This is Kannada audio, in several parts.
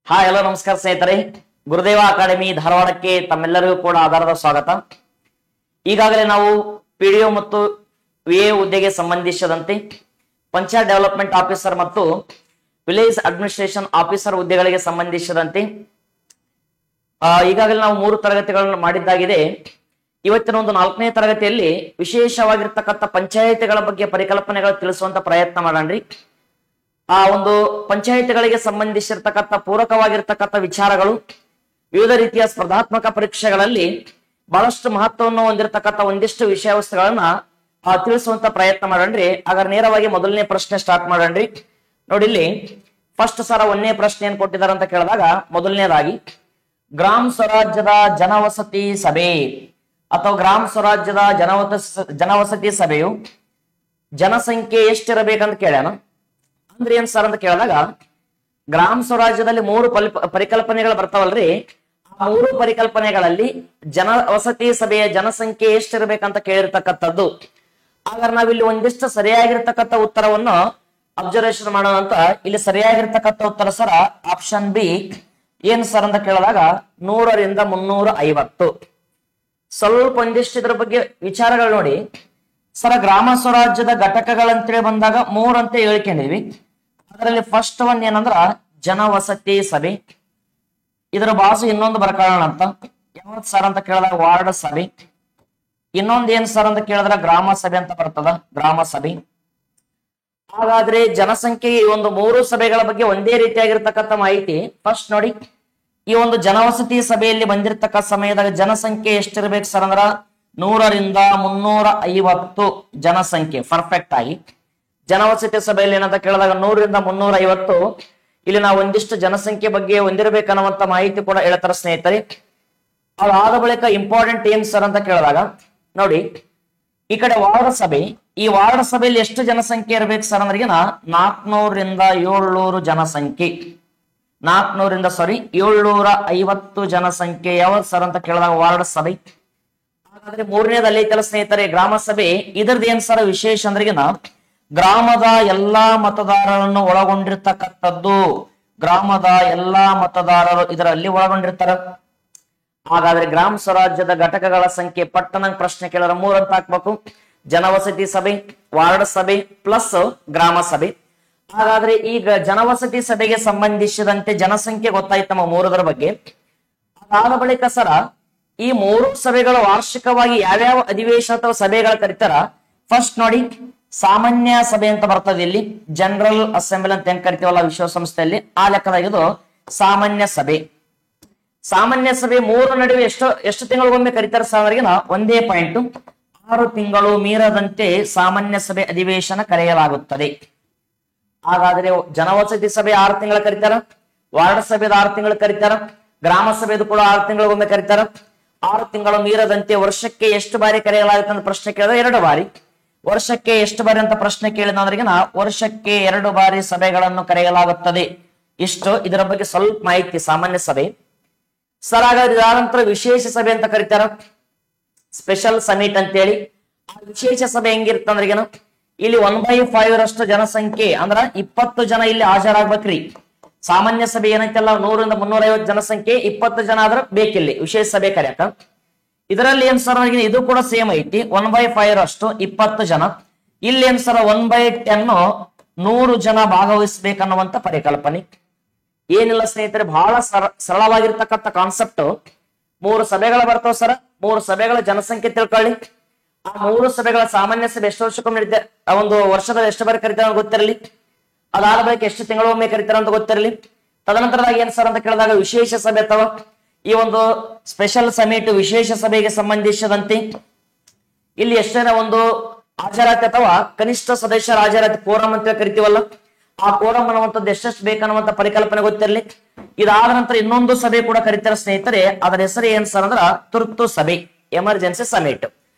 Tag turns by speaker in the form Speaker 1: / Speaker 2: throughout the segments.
Speaker 1: ಹಾಯ್ ಹಲೋ ನಮಸ್ಕಾರ ಸ್ನೇಹಿತರೆ, ಗುರುದೇವ ಅಕಾಡೆಮಿ ಧಾರವಾಡಕ್ಕೆ ತಮ್ಮೆಲ್ಲರಿಗೂ ಕೂಡ ಆಧಾರದ ಸ್ವಾಗತ. ಈಗಾಗಲೇ ನಾವು ಪಿಡಿಒ ಮತ್ತು ವಿಎ ಹುದ್ದೆಗೆ ಸಂಬಂಧಿಸಿದಂತೆ ಪಂಚಾಯತ್ ಡೆವಲಪ್ಮೆಂಟ್ ಆಫೀಸರ್ ಮತ್ತು ವಿಲೇಜ್ ಅಡ್ಮಿನಿಸ್ಟ್ರೇಷನ್ ಆಫೀಸರ್ ಹುದ್ದೆಗಳಿಗೆ ಸಂಬಂಧಿಸಿದಂತೆ ಈಗಾಗಲೇ ನಾವು 3 ತರಗತಿಗಳನ್ನು ಮಾಡಿದ್ದಾಗಿದೆ. ಇವತ್ತಿನ ಒಂದು 4ನೇ ತರಗತಿಯಲ್ಲಿ ವಿಶೇಷವಾಗಿರ್ತಕ್ಕಂಥ ಪಂಚಾಯತಿಗಳ ಬಗ್ಗೆ ಪರಿಕಲ್ಪನೆಗಳು ತಿಳಿಸುವಂತ ಪ್ರಯತ್ನ ಮಾಡೋಣ್ರಿ. ಆ ಒಂದು ಪಂಚಾಯತಿಗಳಿಗೆ ಸಂಬಂಧಿಸಿರ್ತಕ್ಕಂಥ ಪೂರಕವಾಗಿರ್ತಕ್ಕಂಥ ವಿಚಾರಗಳು ವಿವಿಧ ರೀತಿಯ ಸ್ಪರ್ಧಾತ್ಮಕ ಪರೀಕ್ಷೆಗಳಲ್ಲಿ ಬಹಳಷ್ಟು ಮಹತ್ವವನ್ನು ಹೊಂದಿರತಕ್ಕಂಥ ಒಂದಿಷ್ಟು ವಿಷಯ ವಸ್ತುಗಳನ್ನ ತಿಳಿಸುವಂತ ಪ್ರಯತ್ನ ಮಾಡೋಣ್ರಿ. ಹಾಗಾದ್ರೆ ನೇರವಾಗಿ ಮೊದಲನೇ ಪ್ರಶ್ನೆ ಸ್ಟಾರ್ಟ್ ಮಾಡೋಣ್ರಿ. ನೋಡಿ, ಇಲ್ಲಿ ಫಸ್ಟ್ ಸರ 1ನೇ ಪ್ರಶ್ನೆ ಏನ್ ಕೊಟ್ಟಿದ್ದಾರೆ ಅಂತ ಕೇಳಿದಾಗ, ಮೊದಲನೇದಾಗಿ ಗ್ರಾಮ ಸ್ವರಾಜ್ಯದ ಜನವಸತಿ ಸಭೆ ಅಥವಾ ಗ್ರಾಮ ಸ್ವರಾಜ್ಯದ ಜನವಸತಿ ಸಭೆಯು ಜನಸಂಖ್ಯೆ ಎಷ್ಟಿರಬೇಕಂತ ಕೇಳ್ಯಾನ. ಅಂದ್ರೆ ಏನ್ ಸರ್ ಅಂತ ಕೇಳಿದಾಗ, ಗ್ರಾಮ ಸ್ವರಾಜ್ಯದಲ್ಲಿ 3 ಪರಿಕಲ್ಪನೆಗಳು ಬರ್ತಾವಲ್ರಿ. ಆ 3 ಪರಿಕಲ್ಪನೆಗಳಲ್ಲಿ ಜನವಸತಿ ಸಭೆಯ ಜನಸಂಖ್ಯೆ ಎಷ್ಟಿರ್ಬೇಕಂತ ಕೇಳಿರ್ತಕ್ಕಂಥದ್ದು. ಹಾಗಾದ್ರೆ ನಾವಿಲ್ಲಿ ಒಂದಿಷ್ಟು ಸರಿಯಾಗಿರ್ತಕ್ಕಂಥ ಉತ್ತರವನ್ನು ಅಬ್ಸರ್ವೇಷನ್ ಮಾಡೋಣ ಅಂತ. ಇಲ್ಲಿ ಸರಿಯಾಗಿರ್ತಕ್ಕಂಥ ಉತ್ತರ ಸರ ಆಪ್ಷನ್ ಬಿ. ಏನ್ ಸರ್ ಅಂತ ಕೇಳಿದಾಗ 100 ರಿಂದ 350. ಸ್ವಲ್ಪ ಒಂದಿಷ್ಟು ಇದ್ರ ಬಗ್ಗೆ ವಿಚಾರಗಳು ನೋಡಿ ಸರ. ಗ್ರಾಮ ಸ್ವರಾಜ್ಯದ ಘಟಕಗಳಂತೇಳಿ ಬಂದಾಗ 3 ಅಂತ ಹೇಳ್ಕೊಂಡಿದ್ವಿ. ಅದರಲ್ಲಿ ಫಸ್ಟ್ ಒನ್ ಏನಂದ್ರ ಜನವಸತಿ ಸಭೆ. ಇದರ ಬಾಸು ಇನ್ನೊಂದು ಬರ್ಕೊಳ್ಳೋಣ ಅಂತ. ಯಾವ್ದು ಸರ್ ಅಂತ ಕೇಳಿದಾಗ ವಾರ್ಡ್ ಸಭೆ. ಇನ್ನೊಂದು ಏನ್ ಸರ್ ಅಂತ ಕೇಳಿದ್ರೆ ಗ್ರಾಮ ಸಭೆ ಅಂತ ಬರ್ತದ, ಗ್ರಾಮ ಸಭೆ. ಹಾಗಾದ್ರೆ ಜನಸಂಖ್ಯೆ ಈ ಒಂದು 3 ಸಭೆಗಳ ಬಗ್ಗೆ ಒಂದೇ ರೀತಿಯಾಗಿರ್ತಕ್ಕಂಥ ಮಾಹಿತಿ. ಫಸ್ಟ್ ನೋಡಿ, ಈ ಒಂದು ಜನವಸತಿ ಸಭೆಯಲ್ಲಿ ಬಂದಿರತಕ್ಕ ಸಮಯದಾಗ ಜನಸಂಖ್ಯೆ ಎಷ್ಟಿರ್ಬೇಕು ಸರ್ ಅಂದ್ರ 100 ರಿಂದ 350 ಜನಸಂಖ್ಯೆ ಪರ್ಫೆಕ್ಟ್ ಆಗಿ. ಜನವಸತಿ ಸಭೆಯಲ್ಲಿ ಏನಂತ ಕೇಳಿದಾಗ 100 ರಿಂದ 350. ಇಲ್ಲಿ ನಾವು ಒಂದಿಷ್ಟು ಜನಸಂಖ್ಯೆ ಬಗ್ಗೆ ಹೊಂದಿರಬೇಕನ್ನುವಂತ ಮಾಹಿತಿ ಕೂಡ ಹೇಳ್ತಾರ ಸ್ನೇಹಿತರೆ. ಅದಾದ ಬಳಿಕ ಇಂಪಾರ್ಟೆಂಟ್ ಏನ್ ಸರ್ ಅಂತ ಕೇಳಿದಾಗ ನೋಡಿ, ಈ ಕಡೆ ವಾರ್ಡ್ ಸಭೆ. ಈ ವಾರ್ಡ್ ಸಭೆಯಲ್ಲಿ ಎಷ್ಟು ಜನಸಂಖ್ಯೆ ಇರ್ಬೇಕು ಸರ್ ಅಂದ್ರಿಗಿನ 400 ರಿಂದ 700 ಜನಸಂಖ್ಯೆ. 750 ಜನಸಂಖ್ಯೆ ಯಾವ್ದು ಸರ್ ಅಂತ ಕೇಳಿದಾಗ ವಾರ್ಡ್ ಸಭೆ. ಹಾಗಾದ್ರೆ 3ನೇದಲ್ಲಿ ಐತಲ್ಲ ಸ್ನೇಹಿತರೆ ಗ್ರಾಮ ಸಭೆ. ಇದ್ರದ್ದು ಏನ್ ಸರ್ ವಿಶೇಷ ಅಂದ್ರಿಗಿನ ಗ್ರಾಮದ ಎಲ್ಲಾ ಮತದಾರರನ್ನು ಒಳಗೊಂಡಿರ್ತಕ್ಕಂಥದ್ದು. ಗ್ರಾಮದ ಎಲ್ಲಾ ಮತದಾರರು ಇದರಲ್ಲಿ ಒಳಗೊಂಡಿರ್ತಾರ. ಹಾಗಾದ್ರೆ ಗ್ರಾಮ ಸ್ವರಾಜ್ಯದ ಘಟಕಗಳ ಸಂಖ್ಯೆ ಪಟ್ಟಣ ಪ್ರಶ್ನೆ ಕೇಳಿದ್ರೆ 3 ಅಂತ ಹಾಕ್ಬೇಕು. ಜನವಸತಿ ಸಭೆ, ವಾರ್ಡ್ ಸಭೆ ಪ್ಲಸ್ ಗ್ರಾಮ ಸಭೆ. ಹಾಗಾದ್ರೆ ಈಗ ಜನವಸತಿ ಸಭೆಗೆ ಸಂಬಂಧಿಸಿದಂತೆ ಜನಸಂಖ್ಯೆ ಗೊತ್ತಾಯ್ತಮ್ಮ 3ರ ಬಗ್ಗೆ. ಅದಾದ ಬಳಿಕ ಸರ ಈ 3 ಸಭೆಗಳು ವಾರ್ಷಿಕವಾಗಿ ಯಾವ್ಯಾವ ಅಧಿವೇಶನ ಅಥವಾ ಸಭೆಗಳು ಕರೀತಾರ. ಫಸ್ಟ್ ನೋಡಿ, ಸಾಮಾನ್ಯ ಸಭೆ ಅಂತ ಬರ್ತದೆ. ಇಲ್ಲಿ ಜನರಲ್ ಅಸೆಂಬ್ಲಿ ಅಂತ ಹೆಂಗ್ ಕರಿತೀವಲ್ಲ ವಿಶ್ವಸಂಸ್ಥೆಯಲ್ಲಿ, ಆ ಲೆಕ್ಕದಾಗಿದ್ದು ಸಾಮಾನ್ಯ ಸಭೆ. ಸಾಮಾನ್ಯ ಸಭೆ 3 ನಡುವೆ ಎಷ್ಟು ತಿಂಗಳಿಗೊಮ್ಮೆ ಕರೀತಾರ ಸಾವರಿಗಿನ ಒಂದೇ ಪಾಯಿಂಟ್. 6 ತಿಂಗಳು ಮೀರದಂತೆ ಸಾಮಾನ್ಯ ಸಭೆ ಅಧಿವೇಶನ ಕರೆಯಲಾಗುತ್ತದೆ. ಹಾಗಾದ್ರೆ ಜನವಸತಿ ಸಭೆ 6 ತಿಂಗಳು ಕರೀತಾರ, ವಾರ್ಡ್ ಸಭೆದ 6 ತಿಂಗಳು ಕರೀತಾರ, ಗ್ರಾಮ ಸಭೆದು ಕೂಡ 6 ತಿಂಗಳಿಗೊಮ್ಮೆ ಕರೀತಾರ. 6 ತಿಂಗಳು ಮೀರದಂತೆ ವರ್ಷಕ್ಕೆ ಎಷ್ಟು ಬಾರಿ ಕರೆಯಲಾಗುತ್ತೆ ಅಂತ ಪ್ರಶ್ನೆ ಕೇಳಿದ್ರೆ 2 ಬಾರಿ. ವರ್ಷಕ್ಕೆ ಎಷ್ಟು ಬಾರಿ ಅಂತ ಪ್ರಶ್ನೆ ಕೇಳಿದ್ರಿಗಿನ ವರ್ಷಕ್ಕೆ 2 ಬಾರಿ ಸಭೆಗಳನ್ನು ಕರೆಯಲಾಗುತ್ತದೆ. ಇಷ್ಟು ಇದರ ಬಗ್ಗೆ ಸ್ವಲ್ಪ ಮಾಹಿತಿ ಸಾಮಾನ್ಯ ಸಭೆ. ಸರ್ ಹಾಗಾದ್ರೆ ಇದಾದ ನಂತರ ವಿಶೇಷ ಸಭೆ ಅಂತ ಕರೀತಾರ, ಸ್ಪೆಷಲ್ ಸಮಿಟ್ ಅಂತೇಳಿ. ಆ ವಿಶೇಷ ಸಭೆ ಹೆಂಗಿರ್ತಂದ್ರಿಗೇನು, ಇಲ್ಲಿ 1/5 ರಷ್ಟು ಜನಸಂಖ್ಯೆ ಅಂದ್ರ 20 ಜನ ಇಲ್ಲಿ ಹಾಜರಾಗ್ಬೇಕ್ರಿ. ಸಾಮಾನ್ಯ ಸಭೆ ಏನೈತಲ್ಲ 100 ರಿಂದ 350 ಜನಸಂಖ್ಯೆ, 20 ಜನ ಆದ್ರ ಬೇಕಿಲ್ಲಿ ವಿಶೇಷ ಸಭೆ ಕರೆಯಕ. ಇದರಲ್ಲಿ ಏನ್ ಸರ್ ಇದು ಕೂಡ ಸೇಮ್ ಐತಿ. 1/5 ರಷ್ಟು 20 ಜನ. ಇಲ್ಲಿ ಏನ್ ಸರ್ 1/10 100 ಜನ ಭಾಗವಹಿಸ್ಬೇಕನ್ನುವಂತ ಪರಿಕಲ್ಪನೆ. ಏನಿಲ್ಲ ಸ್ನೇಹಿತರೆ, ಬಹಳ ಸರಳವಾಗಿರ್ತಕ್ಕಂಥ ಕಾನ್ಸೆಪ್ಟ್. 3 ಸಭೆಗಳು ಬರ್ತಾವ ಸರ್. 3 ಸಭೆಗಳ ಜನಸಂಖ್ಯೆ ತಿಳ್ಕೊಳ್ಳಿ. ಆ 3 ಸಭೆಗಳ ಸಾಮಾನ್ಯ ಸಭೆ ಎಷ್ಟು ವರ್ಷಕ್ಕೊಮ್ಮೆ ನಡೀತೆ, ಒಂದು ವರ್ಷದಲ್ಲಿ ಎಷ್ಟು ಬಾರಿ ಕರಿತಾರ ಅಂತ ಗೊತ್ತಿರಲಿ. ಅದಾದ ಬಳಿಕ ಎಷ್ಟು ತಿಂಗಳೊಮ್ಮೆ ಕರಿತಾರ ಅಂತ ಗೊತ್ತಿರಲಿ. ತದನಂತರದಾಗ ಏನ್ ಸರ್ ಅಂತ ಕೇಳಿದಾಗ ವಿಶೇಷ ಸಭೆ ಅಥವಾ ಈ ಒಂದು ಸ್ಪೆಷಲ್ ಸಮಿಟ್ ವಿಶೇಷ ಸಭೆಗೆ ಸಂಬಂಧಿಸಿದಂತೆ ಇಲ್ಲಿ ಎಷ್ಟೇನ ಒಂದು ಹಾಜರಾತಿ ಅಥವಾ ಕನಿಷ್ಠ ಸದಸ್ಯರ ಹಾಜರಾತಿ ಕೋರಂ ಅಂತ ಕರಿತೀವಲ್ಲ, ಆ ಕೋರಂ ಅನ್ನುವಂಥದ್ದು ಎಷ್ಟೆಷ್ಟು ಬೇಕನ್ನುವಂತ ಪರಿಕಲ್ಪನೆ ಗೊತ್ತಿರಲಿ. ಇದಾದ ನಂತರ ಇನ್ನೊಂದು ಸಭೆ ಕೂಡ ಕರಿತಾರ ಸ್ನೇಹಿತರೆ. ಅದರ ಹೆಸರು ಏನ್ ಸರ್ ಅಂದ್ರ ತುರ್ತು ಸಭೆ, ಎಮರ್ಜೆನ್ಸಿ ಸಮಿಟ್.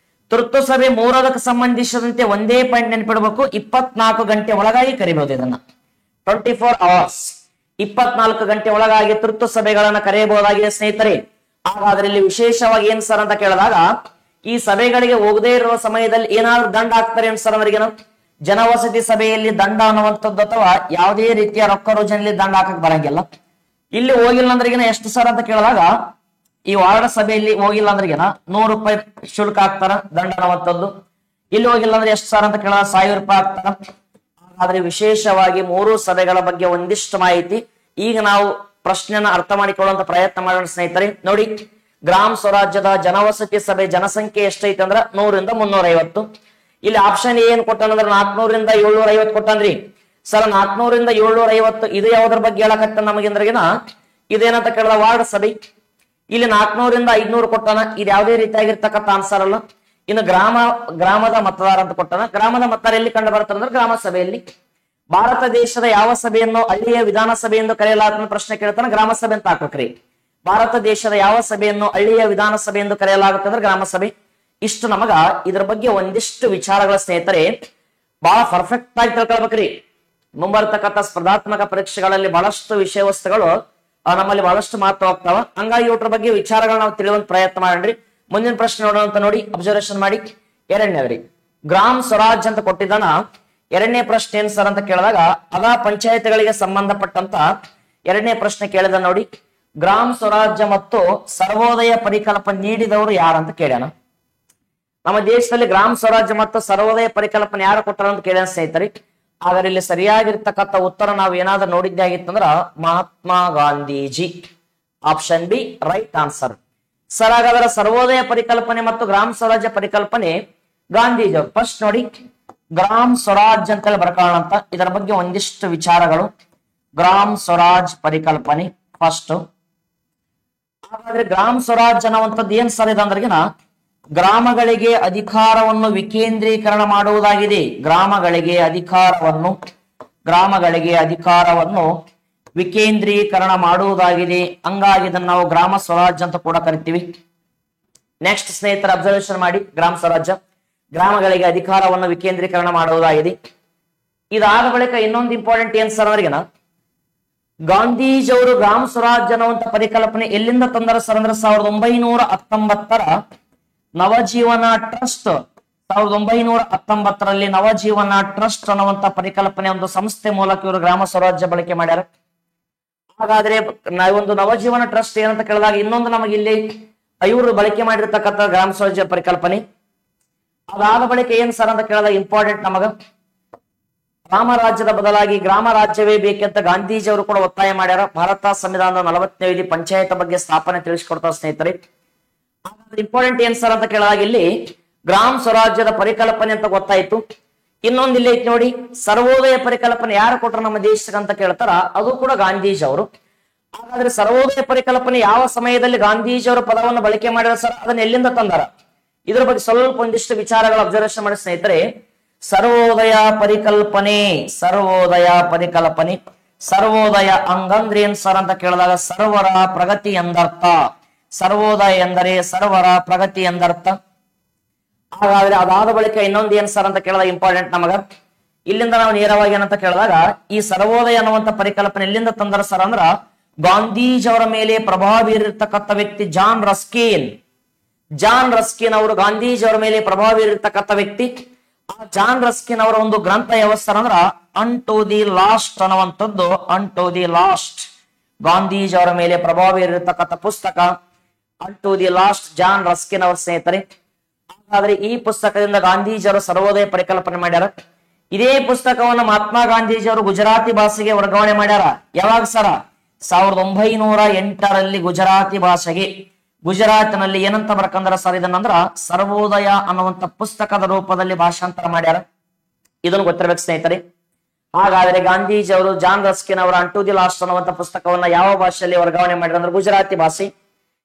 Speaker 1: ತುರ್ತು ಸಭೆ 3ಕ್ಕೆ ಸಂಬಂಧಿಸಿದಂತೆ ಒಂದೇ ಪಾಯಿಂಟ್ ನೆನಪಿಡಬೇಕು, 24 ಗಂಟೆ ಒಳಗಾಗಿ ಕರಿಬಹುದು. ಇದನ್ನ 24 hours 24 ಗಂಟೆ ಒಳಗಾಗಿ ತುರ್ತು ಸಭೆಗಳನ್ನ ಕರೆಯಬಹುದಾಗಿದೆ ಸ್ನೇಹಿತರೆ. ಹಾಗಾದ್ರೆ ಇಲ್ಲಿ ವಿಶೇಷವಾಗಿ ಏನ್ ಸರ್ ಅಂತ ಕೇಳಿದಾಗ, ಈ ಸಭೆಗಳಿಗೆ ಹೋಗದೇ ಇರುವ ಸಮಯದಲ್ಲಿ ಏನಾದ್ರು ದಂಡ ಹಾಕ್ತಾರೆ ಏನ್ ಸರ್ ಅವರಿಗೆ. ಜನವಸತಿ ಸಭೆಯಲ್ಲಿ ದಂಡ ಅನ್ನುವಂಥದ್ದು ಅಥವಾ ಯಾವುದೇ ರೀತಿಯ ರೊಕ್ಕ ರುಜನಲ್ಲಿ ದಂಡ ಹಾಕಕ್ ಬರಂಗಿಲ್ಲ. ಇಲ್ಲಿ ಹೋಗಿಲ್ಲ ಅಂದ್ರಿಗಿನ ಎಷ್ಟು ಸರ್ ಅಂತ ಕೇಳಿದಾಗ ಈ ವಾರ್ಡ್ ಸಭೆಯಲ್ಲಿ ಹೋಗಿಲ್ಲ ಅಂದ್ರಿಗಿನ ₹100 ಶುಲ್ಕ ಹಾಕ್ತಾರ, ದಂಡ ಅನ್ನುವಂಥದ್ದು. ಇಲ್ಲಿ ಹೋಗಿಲ್ಲ ಅಂದ್ರೆ ಎಷ್ಟು ಸರ್ ಅಂತ ಕೇಳಿದಾಗ ₹1000 ಹಾಕ್ತಾರ. ಆದ್ರೆ ವಿಶೇಷವಾಗಿ 3 ಸಭೆಗಳ ಬಗ್ಗೆ ಒಂದಿಷ್ಟು ಮಾಹಿತಿ ಈಗ ನಾವು ಪ್ರಶ್ನೆಯನ್ನ ಅರ್ಥ ಮಾಡಿಕೊಳ್ಳುವಂತ ಪ್ರಯತ್ನ ಮಾಡೋಣ ಸ್ನೇಹಿತರೆ. ನೋಡಿ, ಗ್ರಾಮ ಸ್ವರಾಜ್ಯದ ಜನವಸತಿ ಸಭೆ ಜನಸಂಖ್ಯೆ ಎಷ್ಟೈತೆ ಅಂದ್ರ 100 ರಿಂದ 350. ಇಲ್ಲಿ ಆಪ್ಷನ್ ಏನ್ ಕೊಟ್ಟನಂದ್ರ 400 ರಿಂದ 750 ಕೊಟ್ಟನ್ರಿ. ಸರ್ 400 ರಿಂದ 750 ಇದು ಯಾವ್ದ್ರ ಬಗ್ಗೆ ಹೇಳಕತ್ತ ನಮಗಿಂದ್ರಗಿನ ಇದೇನಂತ ಕೇಳಿದ ವಾರ್ಡ್ ಸಭೆ. ಇಲ್ಲಿ 400 ರಿಂದ 500 ಕೊಟ್ಟಾನ, ಇದು ಯಾವುದೇ ರೀತಿಯಾಗಿರ್ತಕ್ಕಂಥ ಆನ್ಸರ್ ಅಲ್ಲ. ಇನ್ನು ಗ್ರಾಮದ ಮತದಾರ ಅಂತ ಕೊಟ್ಟಾನ. ಗ್ರಾಮದ ಮತದಾರ ಎಲ್ಲಿ ಕಂಡು ಬರ್ತಾರೆ ಅಂದ್ರೆ ಗ್ರಾಮ ಸಭೆಯಲ್ಲಿ. ಭಾರತ ದೇಶದ ಯಾವ ಸಭೆಯನ್ನು ಹಳ್ಳಿಯ ವಿಧಾನಸಭೆ ಎಂದು ಕರೆಯಲಾಗುತ್ತದೆ ಪ್ರಶ್ನೆ ಕೇಳ್ತಾನೆ, ಗ್ರಾಮ ಸಭೆ ಅಂತ ಹಾಕ್ಬೇಕ್ರಿ. ಭಾರತ ದೇಶದ ಯಾವ ಸಭೆಯನ್ನು ಹಳ್ಳಿಯ ವಿಧಾನಸಭೆ ಎಂದು ಕರೆಯಲಾಗುತ್ತೆ ಅಂದ್ರೆ ಗ್ರಾಮ ಸಭೆ. ಇಷ್ಟು ನಮಗ ಇದ್ರ ಬಗ್ಗೆ ಒಂದಿಷ್ಟು ವಿಚಾರಗಳ ಸ್ನೇಹಿತರೆ ಬಹಳ ಪರ್ಫೆಕ್ಟ್ ಆಗಿ ತಿಳ್ಕೊಳ್ಬೇಕ್ರಿ. ಮುಂಬರ್ತಕ್ಕಂಥ ಸ್ಪರ್ಧಾತ್ಮಕ ಪರೀಕ್ಷೆಗಳಲ್ಲಿ ಬಹಳಷ್ಟು ವಿಷಯ ವಸ್ತುಗಳು ನಮ್ಮಲ್ಲಿ ಬಹಳಷ್ಟು ಮಾತ್ರ ಹೋಗ್ತಾವ. ಹಂಗಾಗಿ ಇವ್ರ ಬಗ್ಗೆ ವಿಚಾರಗಳನ್ನ ನಾವು ತಿಳಿಯುವಂತ ಪ್ರಯತ್ನ ಮಾಡ್ರಿ. ಮುಂದಿನ ಪ್ರಶ್ನೆ ನೋಡೋಣ ಅಂತ ನೋಡಿ, ಅಬ್ಸರ್ವೇಷನ್ ಮಾಡಿ. ಎರಡನೇವ್ರಿ, ಗ್ರಾಮ ಸ್ವರಾಜ್ ಅಂತ ಕೊಟ್ಟಿದ್ದಾನ. ಎರಡನೇ ಪ್ರಶ್ನೆ ಏನ್ ಸರ್ ಅಂತ ಕೇಳಿದಾಗ ಅದ ಪಂಚಾಯತ್ಗಳಿಗೆ ಸಂಬಂಧಪಟ್ಟಂತ ಎರಡನೇ ಪ್ರಶ್ನೆ ಕೇಳಿದ ನೋಡಿ. ಗ್ರಾಮ ಸ್ವರಾಜ್ಯ ಮತ್ತು ಸರ್ವೋದಯ ಪರಿಕಲ್ಪನೆ ನೀಡಿದವರು ಯಾರಂತ ಕೇಳ್ಯಾನ. ನಮ್ಮ ದೇಶದಲ್ಲಿ ಗ್ರಾಮ ಸ್ವರಾಜ್ಯ ಮತ್ತು ಸರ್ವೋದಯ ಪರಿಕಲ್ಪನೆ ಯಾರು ಕೊಟ್ಟಾರ ಅಂತ ಕೇಳ್ಯಾನ ಸ್ನೇಹಿತರೆ. ಆದರೆ ಇಲ್ಲಿ ಸರಿಯಾಗಿರ್ತಕ್ಕಂಥ ಉತ್ತರ ನಾವು ಏನಾದ್ರೂ ನೋಡಿದ್ದೇ ಆಗಿತ್ತಂದ್ರ Mahatma Gandhiji. Option B right answer. Sir ಹಾಗಾದ್ರೆ ಸರ್ವೋದಯ ಪರಿಕಲ್ಪನೆ ಮತ್ತು ಗ್ರಾಮ ಸ್ವರಾಜ್ಯ ಪರಿಕಲ್ಪನೆ ಗಾಂಧೀಜಿ ಅವರು. ಫಸ್ಟ್ ನೋಡಿ, ಗ್ರಾಮ ಸ್ವರಾಜ್ ಅಂತೇಳಿ ಬರ್ಕೊಳ್ಳೋಣ ಅಂತ. ಇದರ ಬಗ್ಗೆ ಒಂದಿಷ್ಟು ವಿಚಾರಗಳು. ಗ್ರಾಮ ಸ್ವರಾಜ್ ಪರಿಕಲ್ಪನೆ ಫಸ್ಟ್. ಹಾಗಾದ್ರೆ ಗ್ರಾಮ ಸ್ವರಾಜ್ ಅನ್ನುವಂಥದ್ದು ಏನ್ ಸರ್ ಇದೆ ಅಂದ್ರಗಿನ ಗ್ರಾಮಗಳಿಗೆ ಅಧಿಕಾರವನ್ನು ವಿಕೇಂದ್ರೀಕರಣ ಮಾಡುವುದಾಗಿದೆ. ಗ್ರಾಮಗಳಿಗೆ ಅಧಿಕಾರವನ್ನು ವಿಕೇಂದ್ರೀಕರಣ ಮಾಡುವುದಾಗಿದೆ. ಹಂಗಾಗಿ ಇದನ್ನು ನಾವು ಗ್ರಾಮ ಸ್ವರಾಜ್ಯ ಅಂತ ಕೂಡ ಕರಿತೀವಿ. ನೆಕ್ಸ್ಟ್ ಸ್ನೇಹಿತರ ಅಬ್ಸರ್ವೇಷನ್ ಮಾಡಿ, ಗ್ರಾಮ ಸ್ವರಾಜ್ಯ ಗ್ರಾಮಗಳಿಗೆ ಅಧಿಕಾರವನ್ನು ವಿಕೇಂದ್ರೀಕರಣ ಮಾಡುವುದಾಗಿದೆ. ಇದಾದ ಬಳಿಕ ಇನ್ನೊಂದು ಇಂಪಾರ್ಟೆಂಟ್ ಏನ್ ಸರ್ ಅವ್ರಿಗೆನ ಗಾಂಧೀಜಿಯವರು ಗ್ರಾಮ ಸ್ವರಾಜ್ಯ ಅನ್ನುವಂತ ಪರಿಕಲ್ಪನೆ ಎಲ್ಲಿಂದ ತಂದರ ಸರ್ ಅಂದ್ರೆ 1919ರ ನವಜೀವನ ಟ್ರಸ್ಟ್. 1919ರಲ್ಲಿ ನವಜೀವನ ಟ್ರಸ್ಟ್ ಅನ್ನುವಂತ ಪರಿಕಲ್ಪನೆ ಒಂದು ಸಂಸ್ಥೆ ಮೂಲಕ ಇವರು ಗ್ರಾಮ ಸ್ವರಾಜ್ಯ ಬಳಕೆ ಮಾಡ್ಯಾರ. ಹಾಗಾದ್ರೆ ನಾವೊಂದು ನವಜೀವನ ಟ್ರಸ್ಟ್ ಏನಂತ ಕೇಳಿದಾಗ ಇನ್ನೊಂದು ನಮಗೆ ಇಲ್ಲಿ ಇವರು ಬಳಕೆ ಮಾಡಿರ್ತಕ್ಕಂಥ ಗ್ರಾಮ ಸ್ವರಾಜ್ಯ ಪರಿಕಲ್ಪನೆ. ಅದಾದ ಬಳಿಕ ಏನ್ ಸರ್ ಅಂತ ಕೇಳಿದಾಗ ಇಂಪಾರ್ಟೆಂಟ್ ನಮಗ ರಾಮರಾಜ್ಯದ ಬದಲಾಗಿ ಗ್ರಾಮ ರಾಜ್ಯವೇ ಬೇಕಂತ ಗಾಂಧೀಜಿ ಅವರು ಕೂಡ ಒತ್ತಾಯ ಮಾಡ್ಯಾರ. ಭಾರತ ಸಂವಿಧಾನದ 40ನೇ ವಿಧಿ ಪಂಚಾಯತ್ ಬಗ್ಗೆ ಸ್ಥಾಪನೆ ತಿಳಿಸಿಕೊಡ್ತಾರ ಸ್ನೇಹಿತರೆ. ಇಂಪಾರ್ಟೆಂಟ್ ಏನ್ ಸರ್ ಅಂತ ಕೇಳಿದಾಗ ಇಲ್ಲಿ ಗ್ರಾಮ ಸ್ವರಾಜ್ಯದ ಪರಿಕಲ್ಪನೆ ಅಂತ ಗೊತ್ತಾಯ್ತು. ಇನ್ನೊಂದು ಇಲ್ಲಿ ಐತಿ ನೋಡಿ, ಸರ್ವೋದಯ ಪರಿಕಲ್ಪನೆ ಯಾರು ಕೊಟ್ರ ನಮ್ಮ ದೇಶಕ್ಕೆ ಅಂತ ಕೇಳ್ತಾರ, ಅದು ಕೂಡ ಗಾಂಧೀಜಿ ಅವರು. ಹಾಗಾದ್ರೆ ಸರ್ವೋದಯ ಪರಿಕಲ್ಪನೆ ಯಾವ ಸಮಯದಲ್ಲಿ ಗಾಂಧೀಜಿ ಅವರ ಪದವನ್ನು ಬಳಕೆ ಮಾಡಿದ ಸರ್, ಅದನ್ನ ಎಲ್ಲಿಂದ ತಂದಾರ? ಇದ್ರ ಬಗ್ಗೆ ಸ್ವಲ್ಪ ಒಂದಿಷ್ಟು ವಿಚಾರಗಳ ಅಬ್ಸರ್ವೇಷನ್ ಮಾಡಿ ಸ್ನೇಹಿತರೆ. ಸರ್ವೋದಯ ಪರಿಕಲ್ಪನೆ ಸರ್ವೋದಯ ಹಂಗಂದ್ರೆ ಏನ್ ಸರ್ ಅಂತ ಕೇಳಿದಾಗ ಸರ್ವರ ಪ್ರಗತಿ ಎಂದರ್ಥ. ಸರ್ವೋದಯ ಎಂದರೆ ಸರ್ವರ ಪ್ರಗತಿ ಎಂದರ್ಥ. ಹಾಗಾದ್ರೆ ಅದಾದ ಬಳಿಕ ಇನ್ನೊಂದು ಏನ್ ಸರ್ ಅಂತ ಕೇಳಿದಾಗ ಇಂಪಾರ್ಟೆಂಟ್ ನಮಗ ಇಲ್ಲಿಂದ ನಾವು ನೇರವಾಗಿ ಏನಂತ ಕೇಳಿದಾಗ ಈ ಸರ್ವೋದಯ ಅನ್ನುವಂತ ಪರಿಕಲ್ಪನೆ ಎಲ್ಲಿಂದ ತಂದರ ಸರ್ ಅಂದ್ರ ಗಾಂಧೀಜಿ ಅವರ ಮೇಲೆ ಪ್ರಭಾವ ಬೀರಿರ್ತಕ್ಕಂಥ ವ್ಯಕ್ತಿ ಜಾನ್ ರಸ್ಕಿನ್ ಅವರು ಗಾಂಧೀಜಿ ಅವರ ಮೇಲೆ ಪ್ರಭಾವ ಬೀರಿರ್ತಕ್ಕಂಥ ವ್ಯಕ್ತಿ. ಆ ಜಾನ್ ರಸ್ಕಿನ್ ಅವರ ಒಂದು ಗ್ರಂಥ ಯಾವ ಸರ್ ಅಂದ್ರ ಅನ್ ಟು ದಿ ಲಾಸ್ಟ್ ಅನ್ನುವಂಥದ್ದು. Unto the last Gandhiji ಅವರ ಮೇಲೆ ಪ್ರಭಾವ ಬೀರಿರ್ತಕ್ಕಂಥ ಪುಸ್ತಕ unto the last, John Ruskin ಅವರ ಸ್ನೇಹಿತರೆ. ಹಾಗಾದ್ರೆ ಈ ಪುಸ್ತಕದಿಂದ ಗಾಂಧೀಜಿ ಅವರು ಸರ್ವೋದಯ ಪರಿಕಲ್ಪನೆ ಮಾಡ್ಯಾರ. ಇದೇ ಪುಸ್ತಕವನ್ನು ಮಹಾತ್ಮ ಗಾಂಧೀಜಿ ಅವರು ಗುಜರಾತಿ ಭಾಷೆಗೆ ವರ್ಗಾವಣೆ ಮಾಡ್ಯಾರ. ಯಾವಾಗ ಸರ? 1908ರಲ್ಲಿ ಗುಜರಾತಿ ಭಾಷೆಗೆ. ಗುಜರಾತಿನಲ್ಲಿ ಏನಂತ ಬರ್ಕಂದ್ರ ಸರ್ ಇದನ್ನಂದ್ರ ಸರ್ವೋದಯ ಅನ್ನುವಂತ ಪುಸ್ತಕದ ರೂಪದಲ್ಲಿ ಭಾಷಾಂತರ ಮಾಡ್ಯಾರ. ಇದನ್ನು ಗೊತ್ತಿರ್ಬೇಕು ಸ್ನೇಹಿತರೆ. ಹಾಗಾದ್ರೆ ಗಾಂಧೀಜಿ ಅವರು ಜಾನ್ ರಸ್ಕಿನ್ ಅವರ ಅನ್ ಟು ದಿ ಲಾಸ್ಟ್ ಅನ್ನುವಂತ ಪುಸ್ತಕವನ್ನ ಯಾವ ಭಾಷೆಯಲ್ಲಿ ವರ್ಗಾವಣೆ ಮಾಡಿದ್ರ ಅಂದ್ರೆ ಗುಜರಾತಿ ಭಾಷೆ.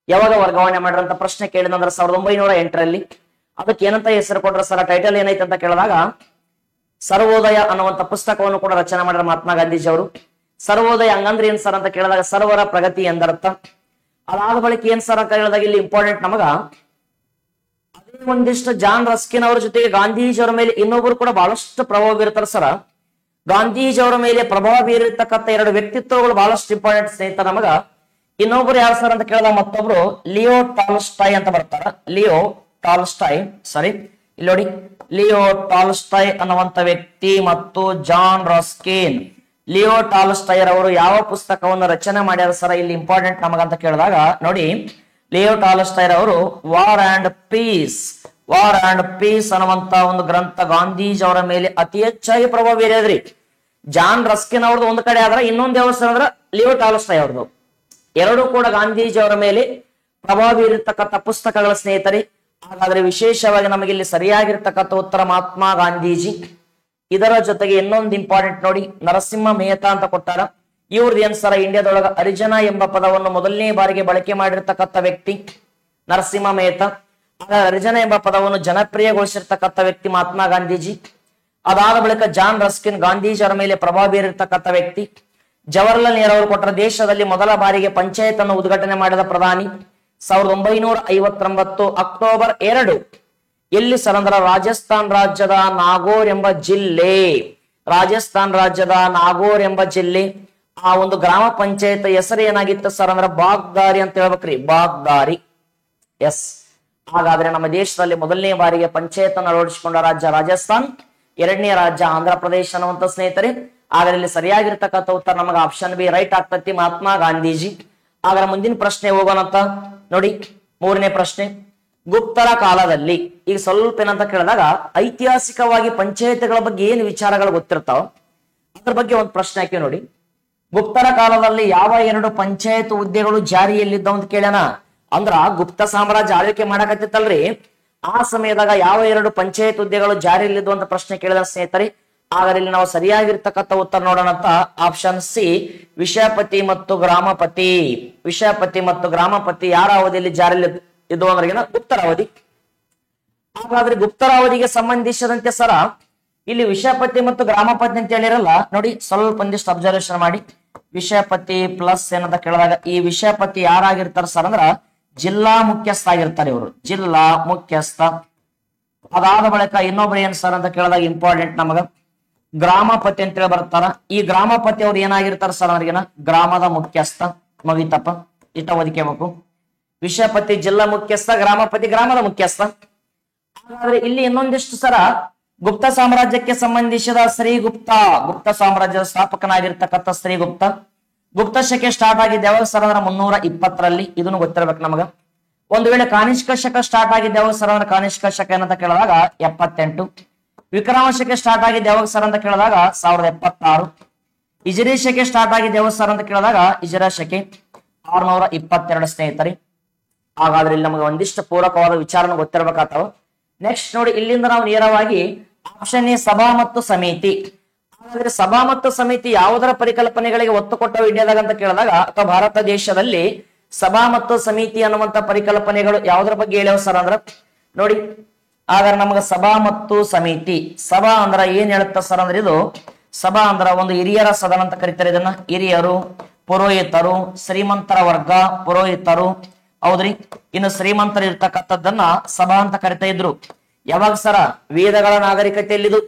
Speaker 1: ಯಾವಾಗ ವರ್ಗಾವಣೆ ಮಾಡಿದ್ರಂತ ಪ್ರಶ್ನೆ ಕೇಳಿದಂದ್ರೆ 1908ರಲ್ಲಿ. ಅದಕ್ಕೆ ಏನಂತ ಹೆಸರು ಕೊಟ್ರ ಸರ್, ಟೈಟಲ್ ಏನೈತೆ ಅಂತ ಕೇಳಿದಾಗ ಸರ್ವೋದಯ ಅನ್ನುವಂತ ಪುಸ್ತಕವನ್ನು ಕೂಡ ರಚನೆ ಮಾಡಿದ ಮಹಾತ್ಮ ಗಾಂಧೀಜಿ ಅವರು. ಸರ್ವೋದಯ ಹಂಗಂದ್ರೆ ಏನ್ ಸರ್ ಅಂತ ಕೇಳಿದಾಗ ಸರ್ವರ ಪ್ರಗತಿ ಎಂದರ್ಥ. ಅದಾದ ಬಳಿಕ ಏನ್ ಸರ್ ಅಂತ ಹೇಳಿದಾಗ ಇಲ್ಲಿ ಇಂಪಾರ್ಟೆಂಟ್ ನಮಗ ಅದೇ ಒಂದಿಷ್ಟು ಜಾನ್ ರಸ್ಕಿನ್ ಅವರ ಜೊತೆಗೆ ಗಾಂಧೀಜಿ ಅವರ ಮೇಲೆ ಇನ್ನೊಬ್ರು ಕೂಡ ಬಹಳಷ್ಟು ಪ್ರಭಾವ ಬೀರ್ತಾರ ಸರ. ಗಾಂಧೀಜಿ ಅವರ ಮೇಲೆ ಪ್ರಭಾವ ಬೀರಿರ್ತಕ್ಕಂಥ 2 ವ್ಯಕ್ತಿತ್ವಗಳು ಬಹಳಷ್ಟು ಇಂಪಾರ್ಟೆಂಟ್ ಸ್ನೇಹಿತರ ನಮಗ. ಇನ್ನೊಬ್ರು ಯಾರು ಸರ್ ಅಂತ ಕೇಳಿದಾಗ ಮತ್ತೊಬ್ರು ಲಿಯೋ ಟಾಲ್ಸ್ಟಾಯ್ ಅಂತ ಬರ್ತಾರ. ಲಿಯೋ ಟಾಲ್ಸ್ಟಾಯ್ ಅನ್ನುವಂತ ವ್ಯಕ್ತಿ ಮತ್ತು ಜಾನ್ ರಸ್ಕಿನ್. ಲಿಯೋ ಟಾಲ್ಸ್ಟಾಯರ್ ಅವರು ಯಾವ ಪುಸ್ತಕವನ್ನು ರಚನೆ ಮಾಡ್ಯಾರ ಸರ ಇಲ್ಲಿ ಇಂಪಾರ್ಟೆಂಟ್ ನಮಗಂತ ಕೇಳಿದಾಗ ನೋಡಿ, ಲಿಯೋ ಟಾಲ್ಸ್ಟಾಯರ್ ಅವರು ವಾರ್ ಅಂಡ್ ಪೀಸ್ ಅನ್ನುವಂತ ಒಂದು ಗ್ರಂಥ ಗಾಂಧೀಜಿ ಅವರ ಮೇಲೆ ಅತಿ ಹೆಚ್ಚಾಗಿ ಪ್ರಭಾವ ಬೀರಿದ್ರಿ. ಜಾನ್ ರಸ್ಕಿನ್ ಅವ್ರದ್ದು ಒಂದು ಕಡೆ ಆದ್ರೆ ಇನ್ನೊಂದು ಯಾವ ಸರ್ ಅಂದ್ರೆ ಲಿಯೋ ಟಾಲ್ಸ್ಟಾಯ್ ಅವ್ರದ್ದು. ಎರಡೂ ಕೂಡ ಗಾಂಧೀಜಿ ಅವರ ಮೇಲೆ ಪ್ರಭಾವ ಬೀರಿರ್ತಕ್ಕಂಥ ಪುಸ್ತಕಗಳ ಸ್ನೇಹಿತರೆ. ಹಾಗಾದ್ರೆ ವಿಶೇಷವಾಗಿ ನಮಗೆ ಇಲ್ಲಿ ಸರಿಯಾಗಿರ್ತಕ್ಕಂಥ ಉತ್ತರ ಮಹಾತ್ಮ ಗಾಂಧೀಜಿ. ಇದರ ಜೊತೆಗೆ ಇನ್ನೊಂದು ಇಂಪಾರ್ಟೆಂಟ್ ನೋಡಿ, ನರಸಿಂಹ ಮೆಹ್ತಾ ಅಂತ ಕೊಟ್ಟಾರ. ಇವ್ರದ್ದು ಏನ್ ಸರ ಇಂಡಿಯಾದೊಳಗ ಹರಿಜನ ಎಂಬ ಪದವನ್ನು ಮೊದಲನೇ ಬಾರಿಗೆ ಬಳಕೆ ಮಾಡಿರ್ತಕ್ಕಂಥ ವ್ಯಕ್ತಿ ನರಸಿಂಹ ಮೆಹ್ತಾ. ಹರಿಜನ ಎಂಬ ಪದವನ್ನು ಜನಪ್ರಿಯಗೊಳಿಸಿರ್ತಕ್ಕಂಥ ವ್ಯಕ್ತಿ ಮಹಾತ್ಮ ಗಾಂಧೀಜಿ. ಅದಾದ ಬಳಿಕ ಜಾನ್ ರಸ್ಕಿನ್ ಗಾಂಧೀಜಿ ಅವರ ಮೇಲೆ ಪ್ರಭಾವ ಬೀರಿರ್ತಕ್ಕಂಥ ವ್ಯಕ್ತಿ. ಜವಾಹರ್ಲಾಲ್ ನೆಹರು ಅವರು ಕೊಟ್ಟರೆ ದೇಶದಲ್ಲಿ ಮೊದಲ ಬಾರಿಗೆ ಪಂಚಾಯತ್ ಅನ್ನು ಉದ್ಘಾಟನೆ ಮಾಡಿದ ಪ್ರಧಾನಿ 1959 ಅಕ್ಟೋಬರ್ 2. ಎಲ್ಲಿ ಸರ್ ಅಂದ್ರ ರಾಜಸ್ಥಾನ್ ರಾಜ್ಯದ ನಾಗೋರ್ ಎಂಬ ಜಿಲ್ಲೆ. ಆ ಒಂದು ಗ್ರಾಮ ಪಂಚಾಯತ್ ಹೆಸರು ಏನಾಗಿತ್ತು ಸರ್ ಅಂದ್ರ ಬಾಗ್ದಾರಿ ಅಂತ ಹೇಳ್ಬೇಕ್ರಿ, ಬಾಗ್ದಾರಿ. ಎಸ್, ಹಾಗಾದ್ರೆ ನಮ್ಮ ದೇಶದಲ್ಲಿ ಮೊದಲನೇ ಬಾರಿಗೆ ಪಂಚಾಯತ್ ಅನ್ನು ಅಳವಡಿಸಿಕೊಂಡ ರಾಜ್ಯ ರಾಜಸ್ಥಾನ್, ಎರಡನೇ ರಾಜ್ಯ ಆಂಧ್ರ ಪ್ರದೇಶ ಅನ್ನುವಂತ ಸ್ನೇಹಿತರೆ. ಆದ್ರೆ ಇಲ್ಲಿ ಸರಿಯಾಗಿರ್ತಕ್ಕಂಥ ಉತ್ತರ ನಮಗೆ ಆಪ್ಷನ್ ಬಿ ರೈಟ್ ಆಗ್ತತಿ, ಮಹಾತ್ಮ ಗಾಂಧೀಜಿ. ಹಾಗಾದ್ರೆ ಮುಂದಿನ ಪ್ರಶ್ನೆ ಹೋಗೋಣಂತ ನೋಡಿ. ಮೂರನೇ ಪ್ರಶ್ನೆ, ಗುಪ್ತರ ಕಾಲದಲ್ಲಿ, ಈಗ ಸ್ವಲ್ಪ ಏನಂತ ಕೇಳಿದಾಗ ಐತಿಹಾಸಿಕವಾಗಿ ಪಂಚಾಯತ್ಗಳ ಬಗ್ಗೆ ಏನು ವಿಚಾರಗಳು ಗೊತ್ತಿರ್ತಾವ ಅದ್ರ ಬಗ್ಗೆ ಒಂದು ಪ್ರಶ್ನೆ ಹಾಕಿ ನೋಡಿ. ಗುಪ್ತರ ಕಾಲದಲ್ಲಿ ಯಾವ 2 ಪಂಚಾಯತ್ ಹುದ್ದೆಗಳು ಜಾರಿಯಲ್ಲಿದ್ದಾವ ಅಂತ ಕೇಳ್ಯಾನ. ಅಂದ್ರ ಗುಪ್ತ ಸಾಮ್ರಾಜ್ಯ ಆಳ್ವಿಕೆ ಮಾಡಕತ್ತಿತ್ತಲ್ರಿ, ಆ ಸಮಯದಾಗ ಯಾವ 2 ಪಂಚಾಯತ್ ಹುದ್ದೆಗಳು ಜಾರಿಯಲ್ಲಿದ್ದು ಅಂತ ಪ್ರಶ್ನೆ ಕೇಳಿದ ಸ್ನೇಹಿತರೆ. ಹಾಗಾದ್ರೆ ಇಲ್ಲಿ ನಾವು ಸರಿಯಾಗಿರ್ತಕ್ಕಂಥ ಉತ್ತರ ನೋಡೋಣ ಅಂತ ಆಪ್ಷನ್ ಸಿ ವಿಷಯಪತಿ ಮತ್ತು ಗ್ರಾಮಪತಿ ಯಾರ ಅವಧಿಯಲ್ಲಿ ಜಾರಿಯಲ್ಲಿ ಇದು ಅಂದ್ರೆಗಿನ ಗುಪ್ತರ ಅವಧಿ. ಹಾಗಾದ್ರೆ ಗುಪ್ತರ ಅವಧಿಗೆ ಸಂಬಂಧಿಸಿದಂತೆ ಸರ ಇಲ್ಲಿ ವಿಷಯಪತಿ ಮತ್ತು ಗ್ರಾಮಪತಿ ಅಂತ ಹೇಳಿರಲ್ಲ ನೋಡಿ, ಸ್ವಲ್ಪ ಒಂದಿಷ್ಟು ಅಬ್ಸರ್ವೇಷನ್ ಮಾಡಿ. ವಿಷಯಪತಿ ಪ್ಲಸ್ ಏನಂತ ಕೇಳಿದಾಗ ಈ ವಿಷಯಪತಿ ಯಾರಾಗಿರ್ತಾರ ಸರ್ ಅಂದ್ರ ಜಿಲ್ಲಾ ಮುಖ್ಯಸ್ಥ ಆಗಿರ್ತಾರೆ ಇವರು, ಜಿಲ್ಲಾ ಮುಖ್ಯಸ್ಥ. ಅದಾದ ಬಳಿಕ ಇನ್ನೊಬ್ರು ಏನ್ ಸರ್ ಅಂತ ಕೇಳಿದಾಗ ಇಂಪಾರ್ಟೆಂಟ್ ನಮಗ ಗ್ರಾಮಪತಿ ಅಂತೇಳಿ ಬರ್ತಾರ. ಈ ಗ್ರಾಮಪತಿ ಅವ್ರು ಏನಾಗಿರ್ತಾರ ಸರ್ ಅವ್ರಿಗೇನ ಗ್ರಾಮದ ಮುಖ್ಯಸ್ಥ. ಮುಗಿತಪ್ಪ, ಇಷ್ಟ ಓದಿಕೆಬೇಕು. ವಿಷಯಪತಿ ಜಿಲ್ಲಾ ಮುಖ್ಯಸ್ಥ, ಗ್ರಾಮಪತಿ ಗ್ರಾಮದ ಮುಖ್ಯಸ್ಥ. ಹಾಗಾದ್ರೆ ಇಲ್ಲಿ ಇನ್ನೊಂದಿಷ್ಟು ಸರ ಗುಪ್ತ ಸಾಮ್ರಾಜ್ಯಕ್ಕೆ ಸಂಬಂಧಿಸಿದ ಶ್ರೀಗುಪ್ತ, ಗುಪ್ತ ಸಾಮ್ರಾಜ್ಯದ ಸ್ಥಾಪಕನಾಗಿರ್ತಕ್ಕಂಥ ಶ್ರೀಗುಪ್ತ. ಗುಪ್ತ ಶಕೆ ಸ್ಟಾರ್ಟ್ ಆಗಿದ್ದ ಯಾವಾಗ ಸರ್ ಅಂದ್ರೆ 320 ಇದನ್ನು ಗೊತ್ತಿರ್ಬೇಕು ನಮಗ. ಒಂದು ವೇಳೆ ಕಾನಿಷ್ಕ ಶಕ ಸ್ಟಾರ್ಟ್ ಆಗಿದ್ದ ಯಾವಾಗ ಸರ್ ಅಂದ್ರೆ ಕಾನಿಷ್ಕ ಶಕ ಏನಂತ ಕೇಳಿದಾಗ 78. ವಿಕ್ರಮ ಶಕೆ ಸ್ಟಾರ್ಟ್ ಆಗಿದ್ದ ಯಾವಾಗ ಸರ್ ಅಂತ ಕೇಳಿದಾಗ 1076. ಇಜರಿ ಶಕೆ ಸ್ಟಾರ್ಟ್ ಆಗಿದ್ದ ಯಾವಾಗ ಸರ್ ಅಂತ ಕೇಳಿದಾಗ ಇಜರಾ ಶಕೆ 622 ಸ್ನೇಹಿತರೆ. ಹಾಗಾದ್ರೆ ಇಲ್ಲಿ ನಮಗೆ ಒಂದಿಷ್ಟು ಪೂರಕವಾದ ವಿಚಾರನ ಗೊತ್ತಿರ್ಬೇಕಾಗ್ತಾವ. ನೆಕ್ಸ್ಟ್ ನೋಡಿ, ಇಲ್ಲಿಂದ ನಾವು ನೇರವಾಗಿ ಆಪ್ಷನ್ ಎ ಸಭಾ ಮತ್ತು ಸಮಿತಿ. ಹಾಗಾದ್ರೆ ಸಭಾ ಮತ್ತು ಸಮಿತಿ ಯಾವುದರ ಪರಿಕಲ್ಪನೆಗಳಿಗೆ ಒತ್ತು ಕೊಟ್ಟವು ಇಂಡಿಯಾದಾಗ ಅಂತ ಕೇಳಿದಾಗ ಅಥವಾ ಭಾರತ ದೇಶದಲ್ಲಿ ಸಭಾ ಮತ್ತು ಸಮಿತಿ ಅನ್ನುವಂತ ಪರಿಕಲ್ಪನೆಗಳು ಯಾವುದರ ಬಗ್ಗೆ ಹೇಳ್ಯಾವ ಸರ್ ಅಂದ್ರ ನೋಡಿ. ಹಾಗಾದ್ರೆ ನಮಗ ಸಭಾ ಮತ್ತು ಸಮಿತಿ, ಸಭಾ ಅಂದ್ರ ಏನ್ ಹೇಳುತ್ತ ಸರ್ ಅಂದ್ರೆ ಇದು ಸಭಾ ಅಂದ್ರ ಒಂದು ಹಿರಿಯರ ಸದನ ಅಂತ ಕರೀತಾರೆ ಇದನ್ನ. ಹಿರಿಯರು, ಪುರೋಹಿತರು, ಶ್ರೀಮಂತರ ವರ್ಗ, ಪುರೋಹಿತರು, ಹೌದ್ರಿ. ಇನ್ನು ಶ್ರೀಮಂತರು ಇರ್ತಕ್ಕಂಥದ್ದನ್ನ ಸಭಾ ಅಂತ ಕರಿತಾ ಇದ್ರು. ಯಾವಾಗ ಸರ ವೇದಗಳ ನಾಗರಿಕತೆಯಲ್ಲಿದು,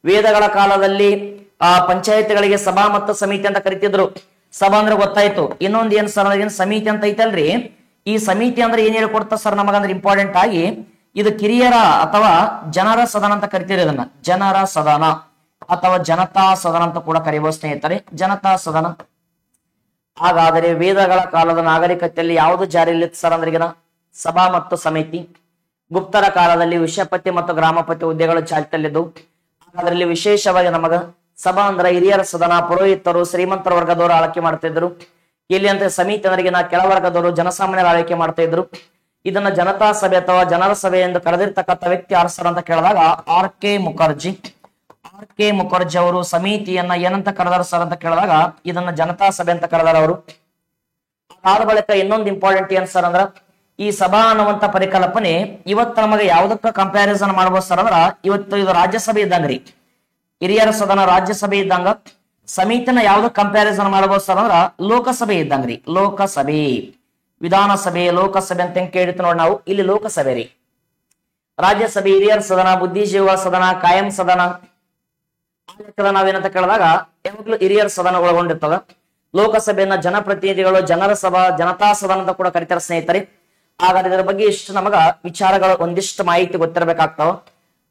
Speaker 1: ವೇದಗಳ ಕಾಲದಲ್ಲಿ ಆ ಪಂಚಾಯತ್ಗಳಿಗೆ ಸಭಾ ಮತ್ತು ಸಮಿತಿ ಅಂತ ಕರಿತಿದ್ರು. ಸಭಾ ಅಂದ್ರೆ ಗೊತ್ತಾಯ್ತು. ಇನ್ನೊಂದು ಏನ್ ಸರ್ ಏನ್ ಸಮಿತಿ ಅಂತ ಐತಲ್ರಿ, ಈ ಸಮಿತಿ ಅಂದ್ರೆ ಏನ್ ಹೇಳ್ಕೊಡ್ತಾ ಸರ್ ನಮಗಂದ್ರೆ ಇಂಪಾರ್ಟೆಂಟ್ ಆಗಿ ಇದು ಕಿರಿಯರ ಅಥವಾ ಜನರ ಸದನ ಅಂತ ಕರಿತೀರಿ. ಇದನ್ನ ಜನರ ಸದನ ಅಥವಾ ಜನತಾ ಸದನ ಅಂತ ಕೂಡ ಕರೀಬಹುದು ಸ್ನೇಹಿತರೆ, ಜನತಾ ಸದನ. ಹಾಗಾದರೆ ವೇದಗಳ ಕಾಲದ ನಾಗರಿಕತೆಯಲ್ಲಿ ಯಾವುದು ಜಾರಿಯಲ್ಲಿತ್ತು ಸರ್ ಅಂದ್ರಿಗಿನ ಸಭಾ ಮತ್ತು ಸಮಿತಿ. ಗುಪ್ತರ ಕಾಲದಲ್ಲಿ ವಿಷಯಪತಿ ಮತ್ತು ಗ್ರಾಮಪತಿ ಹುದ್ದೆಗಳು ಚಾಲ್ತಿಯಲ್ಲಿದ್ದು. ಅದರಲ್ಲಿ ವಿಶೇಷವಾಗಿ ನಮಗ ಸಭಾ ಅಂದ್ರೆ ಹಿರಿಯರ ಸದನ, ಪುರೋಹಿತರು, ಶ್ರೀಮಂತರ ವರ್ಗದವರು ಆಳ್ವಿಕೆ ಮಾಡ್ತಿದ್ರು. ಇಲ್ಲಿ ಅಂತ ಸಮಿತಿ ಅಂದ್ರಿಗಿನ ಕೆಳವರ್ಗದವರು, ಜನಸಾಮಾನ್ಯರ ಆಳ್ವಿಕೆ ಮಾಡ್ತಾ ಇದ್ರು. ಇದನ್ನ ಜನತಾ ಸಭೆ ಅಥವಾ ಜನರ ಸಭೆ ಎಂದು ಕರೆದಿರ್ತಕ್ಕಂಥ ವ್ಯಕ್ತಿ ಯಾರು ಸರ್ ಅಂತ ಕೇಳಿದಾಗ ಆರ್ ಕೆ ಮುಖರ್ಜಿ ಅವರು ಸಮಿತಿಯನ್ನ ಏನಂತ ಕರೆದಾರ ಸರ್ ಅಂತ ಕೇಳಿದಾಗ ಇದನ್ನ ಜನತಾ ಸಭೆ ಅಂತ ಕರೆದಾರ ಅವರು. ಆದ ಬಳಿಕ ಇನ್ನೊಂದು ಇಂಪಾರ್ಟೆಂಟ್ ಏನ್ ಸರ್ ಅಂದ್ರ ಈ ಸಭಾ ಅನ್ನುವಂತ ಪರಿಕಲ್ಪನೆ ಇವತ್ತು ನಮಗೆ ಯಾವ್ದಕ್ಕ ಕಂಪ್ಯಾರಿಸನ್ ಮಾಡ್ಬೋದು ಸರ್ ಅಂದ್ರ ಇವತ್ತು ಇದು ರಾಜ್ಯಸಭೆ ಇದ್ದಂಗ್ರಿ, ಹಿರಿಯರ ಸದನ ರಾಜ್ಯಸಭೆ ಇದ್ದಂಗ. ಸಮಿತಿನ ಯಾವ್ದಕ್ ಕಂಪ್ಯಾರಿಸನ್ ಮಾಡ್ಬೋದು ಸರ್ ಅಂದ್ರ ಲೋಕಸಭೆ ಇದ್ದಂಗ್ರಿ, ಲೋಕಸಭೆ. ವಿಧಾನಸಭೆ, ಲೋಕಸಭೆ ಅಂತ ಹೆಂಗ್ ಕೇಳಿತ್ತು ನೋಡಿ ನಾವು, ಇಲ್ಲಿ ಲೋಕಸಭೆ ರೀ. ರಾಜ್ಯಸಭೆ ಹಿರಿಯರ ಸದನ, ಬುದ್ಧಿಜೀವಿಗಳ ಸದನ, ಕಾಯಂ ಸದನ. ನಾವೇನಂತ ಕೇಳಿದಾಗ ಯಾವಾಗ್ಲೂ ಹಿರಿಯರ ಸದನ ಒಳಗೊಂಡಿರ್ತದ. ಲೋಕಸಭೆಯನ್ನ ಜನಪ್ರತಿನಿಧಿಗಳು, ಜನರ ಸಭಾ, ಜನತಾ ಸದನ ಅಂತ ಕೂಡ ಕರೀತಾರೆ ಸ್ನೇಹಿತರೆ. ಹಾಗಾದ್ರೆ ಇದರ ಬಗ್ಗೆ ಇಷ್ಟು ನಮಗ ವಿಚಾರಗಳು ಒಂದಿಷ್ಟು ಮಾಹಿತಿ ಗೊತ್ತಿರಬೇಕಾಗ್ತಾವ.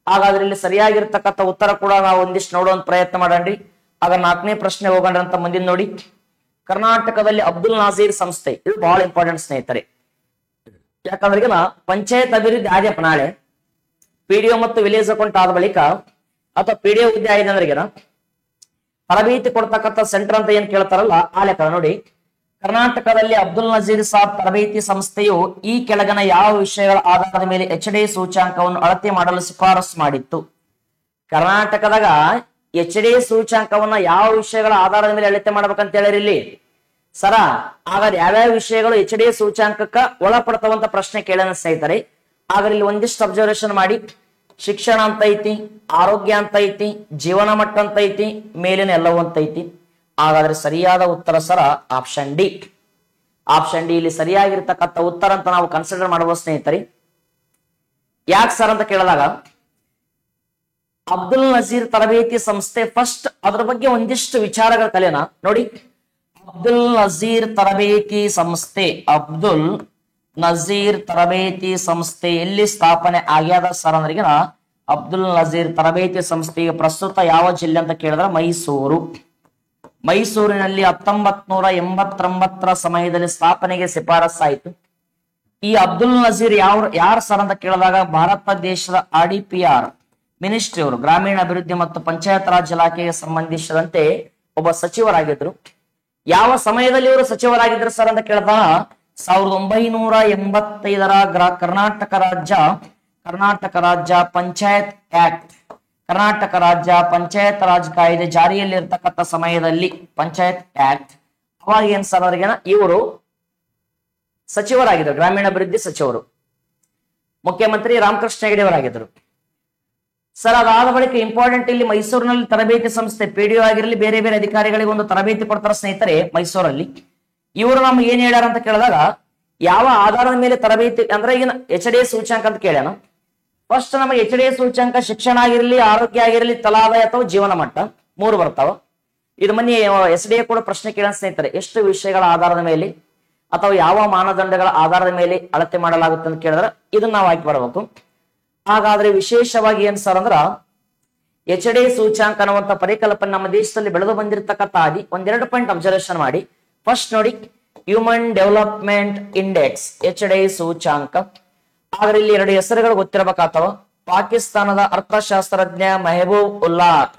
Speaker 1: ಹಾಗಾದ್ರೆ ಇಲ್ಲಿ ಸರಿಯಾಗಿರ್ತಕ್ಕಂಥ ಉತ್ತರ ಕೂಡ ನಾವು ಒಂದಿಷ್ಟು ನೋಡುವಂತ ಪ್ರಯತ್ನ ಮಾಡಣ್ರಿ. ಆಗ 4ನೇ ಪ್ರಶ್ನೆ ಹೋಗೋಣ ಅಂತ ಮುಂದಿನ ನೋಡಿ. ಕರ್ನಾಟಕದಲ್ಲಿ ಅಬ್ದುಲ್ ನಾಜೀರ್ ಸಂಸ್ಥೆ, ಇದು ಬಹಳ ಇಂಪಾರ್ಟೆಂಟ್ ಸ್ನೇಹಿತರೆ. ಯಾಕಂದ್ರೆ ಈಗ ಪಂಚಾಯತ್ ಅಭಿವೃದ್ಧಿ ಆದ್ಯಪ್ಪ ನಾಳೆ ಪಿಡಿಒ ಮತ್ತು ವಿಲೇಜ್ ಅಕೌಂಟ್ ಆದ ಬಳಿಕ ಅಥವಾ ಪಿಡಿಒ ಹುದ್ದೆ ಆಗಿದೆ ಅಂದ್ರೆ ತರಬೇತಿ ಕೊಡ್ತಕ್ಕಂಥ ಸೆಂಟರ್ ಅಂತ ಏನ್ ಕೇಳ್ತಾರಲ್ಲ ಆ ಲೆಕ್ಕ ನೋಡಿ. ಕರ್ನಾಟಕದಲ್ಲಿ ಅಬ್ದುಲ್ ನಜೀರ್ ಸಾಬ್ ತರಬೇತಿ ಸಂಸ್ಥೆಯು ಈ ಕೆಳಗಿನ ಯಾವ ವಿಷಯಗಳ ಆಧಾರದ ಮೇಲೆ HD ಸೂಚ್ಯಾಂಕವನ್ನು ಅಳತೆ ಮಾಡಲು ಶಿಫಾರಸು ಮಾಡಿತ್ತು? ಕರ್ನಾಟಕದಾಗ HD ಸೂಚ್ಯಾಂಕವನ್ನ ಯಾವ ವಿಷಯಗಳ ಆಧಾರದ ಮೇಲೆ ಅಳತೆ ಮಾಡ್ಬೇಕಂತ ಹೇಳಿರಿ ಇಲ್ಲಿ ಸರ. ಹಾಗಾದ್ರೆ ಯಾವ್ಯಾವ ವಿಷಯಗಳು HD ಸೂಚ್ಯಾಂಕಕ್ಕ ಒಳಪಡ್ತಾವಂತ ಪ್ರಶ್ನೆ ಕೇಳೋಣ ಸ್ನೇಹಿತರೆ. ಹಾಗಾದ್ರೆ ಇಲ್ಲಿ ಒಂದಿಷ್ಟು ಅಬ್ಸರ್ವೇಷನ್ ಮಾಡಿ. ಶಿಕ್ಷಣ ಅಂತ ಐತಿ, ಆರೋಗ್ಯ ಅಂತ ಐತಿ, ಜೀವನ ಮಟ್ಟ ಅಂತ ಐತಿ, ಮೇಲಿನ ಎಲ್ಲವೂ ಅಂತ ಐತಿ. ಹಾಗಾದ್ರೆ ಸರಿಯಾದ ಉತ್ತರ ಸರ ಆಪ್ಷನ್ ಡಿ. ಆಪ್ಷನ್ ಡಿ ಇಲ್ಲಿ ಸರಿಯಾಗಿರ್ತಕ್ಕಂಥ ಉತ್ತರ ಅಂತ ನಾವು ಕನ್ಸಿಡರ್ ಮಾಡಬಹುದು ಸ್ನೇಹಿತರೆ. ಯಾಕೆ ಸರ್ ಅಂತ ಕೇಳಿದಾಗ ಅಬ್ದುಲ್ ನಜೀರ್ ತರಬೇತಿ ಸಂಸ್ಥೆ ಫಸ್ಟ್ ಅದ್ರ ಬಗ್ಗೆ ಒಂದಿಷ್ಟು ವಿಚಾರಗಳ ಕಲಿಯೋಣ ನೋಡಿ. ಅಬ್ದುಲ್ ನಜೀರ್ ತರಬೇತಿ ಸಂಸ್ಥೆ, ಅಬ್ದುಲ್ ನಜೀರ್ ತರಬೇತಿ ಸಂಸ್ಥೆ ಎಲ್ಲಿ ಸ್ಥಾಪನೆ ಆಗ್ಯದ ಸರ್ ಅಂದ್ರಿಗ ಅಬ್ದುಲ್ ನಜೀರ್ ತರಬೇತಿ ಸಂಸ್ಥೆಗೆ ಪ್ರಸ್ತುತ ಯಾವ ಜಿಲ್ಲೆ ಅಂತ ಕೇಳಿದ್ರೆ ಮೈಸೂರು. ಮೈಸೂರಿನಲ್ಲಿ 1989ರ ಸಮಯದಲ್ಲಿ ಸ್ಥಾಪನೆಗೆ ಶಿಫಾರಸ್ಸಾಯಿತು. ಈ ಅಬ್ದುಲ್ ನಜೀರ್ ಯಾರು ಸರ್ ಅಂತ ಕೇಳಿದಾಗ ಭಾರತ ದೇಶದ RDPR ಮಿನಿಸ್ಟ್ರಿ ಅವರು, ಗ್ರಾಮೀಣ ಅಭಿವೃದ್ಧಿ ಮತ್ತು ಪಂಚಾಯತ್ ರಾಜ್ ಇಲಾಖೆಗೆ ಸಂಬಂಧಿಸಿದಂತೆ ಒಬ್ಬ ಸಚಿವರಾಗಿದ್ರು. ಯಾವ ಸಮಯದಲ್ಲಿ ಇವರು ಸಚಿವರಾಗಿದ್ರು ಸರ್ ಅಂತ ಕೇಳಿದಾಗ 1985ರ ಕರ್ನಾಟಕ ರಾಜ್ಯ ಪಂಚಾಯತ್ ಆಕ್ಟ್, ಕರ್ನಾಟಕ ರಾಜ್ಯ ಪಂಚಾಯತ್ ರಾಜ್ ಕಾಯ್ದೆ ಜಾರಿಯಲ್ಲಿ ಇರ್ತಕ್ಕಂಥ ಸಮಯದಲ್ಲಿ ಪಂಚಾಯತ್ ಆಕ್ಟ್ ಅವಾಗ ಏನ್ ಸರ್ ಅವ್ರಿಗೆ ಇವರು ಸಚಿವರಾಗಿದ್ರು, ಗ್ರಾಮೀಣಾಭಿವೃದ್ಧಿ ಸಚಿವರು, ಮುಖ್ಯಮಂತ್ರಿ ರಾಮಕೃಷ್ಣ ಹೆಗಡೆ ಅವರಾಗಿದ್ರು ಸರ್. ಅದಾದ ಬಳಿಕ ಇಂಪಾರ್ಟೆಂಟ್ ಇಲ್ಲಿ ಮೈಸೂರಿನಲ್ಲಿ ತರಬೇತಿ ಸಂಸ್ಥೆ PDO ಆಗಿರಲಿ ಬೇರೆ ಬೇರೆ ಅಧಿಕಾರಿಗಳಿಗೆ ಒಂದು ತರಬೇತಿ ಕೊಡ್ತಾರ ಸ್ನೇಹಿತರೆ ಮೈಸೂರಲ್ಲಿ. ಇವರು ನಮ್ಗೆ ಏನ್ ಹೇಳ್ಯಾರ ಅಂತ ಕೇಳಿದಾಗ ಯಾವ ಆಧಾರದ ಮೇಲೆ ತರಬೇತಿ ಅಂದ್ರೆ ಈಗ HD ಸೂಚ್ಯಾಂಕ ಅಂತ ಕೇಳ್ಯಾನ. ಫಸ್ಟ್ ನಮಗೆ HD ಸೂಚ್ಯಾಂಕ ಶಿಕ್ಷಣ ಆಗಿರ್ಲಿ, ಆರೋಗ್ಯ ಆಗಿರ್ಲಿ, ತಲಾದಾಯ ಅಥವಾ ಜೀವನ ಮಟ್ಟ 3 ಬರ್ತಾವ. ಇದು ಮೊನ್ನೆ SDA ಕೂಡ ಪ್ರಶ್ನೆ ಕೇಳ ಸ್ನೇಹಿತರೆ, ಎಷ್ಟು ವಿಷಯಗಳ ಆಧಾರದ ಮೇಲೆ ಅಥವಾ ಯಾವ ಮಾನದಂಡಗಳ ಆಧಾರದ ಮೇಲೆ ಅಳತೆ ಮಾಡಲಾಗುತ್ತೆ ಅಂತ ಕೇಳಿದ್ರೆ ಇದನ್ನ ನಾವು ಆಯ್ಕೆ ಮಾಡಬೇಕು. ಹಾಗಾದ್ರೆ ವಿಶೇಷವಾಗಿ ಏನ್ ಸರ್ ಅಂದ್ರ HD ಸೂಚ್ಯಾಂಕ ಅನ್ನುವಂತ ಪರಿಕಲ್ಪನೆ ನಮ್ಮ ದೇಶದಲ್ಲಿ ಬೆಳೆದು ಬಂದಿರತಕ್ಕಂಥ ಆದಿ ಒಂದೆರಡು ಪಾಯಿಂಟ್ ಅಬ್ಸರ್ವೇಷನ್ ಮಾಡಿ. ಫಸ್ಟ್ ನೋಡಿ, ಹ್ಯೂಮನ್ ಡೆವಲಪ್ಮೆಂಟ್ ಇಂಡೆಕ್ಸ್ HD ಸೂಚ್ಯಾಂಕ. ಆದ್ರೆ ಇಲ್ಲಿ 2 ಹೆಸರುಗಳು ಗೊತ್ತಿರಬೇಕಾಗ್ತವ. ಪಾಕಿಸ್ತಾನದ ಅರ್ಥಶಾಸ್ತ್ರಜ್ಞ ಮೆಹಬೂಬ್ ಉಲ್ಲಾಖ್,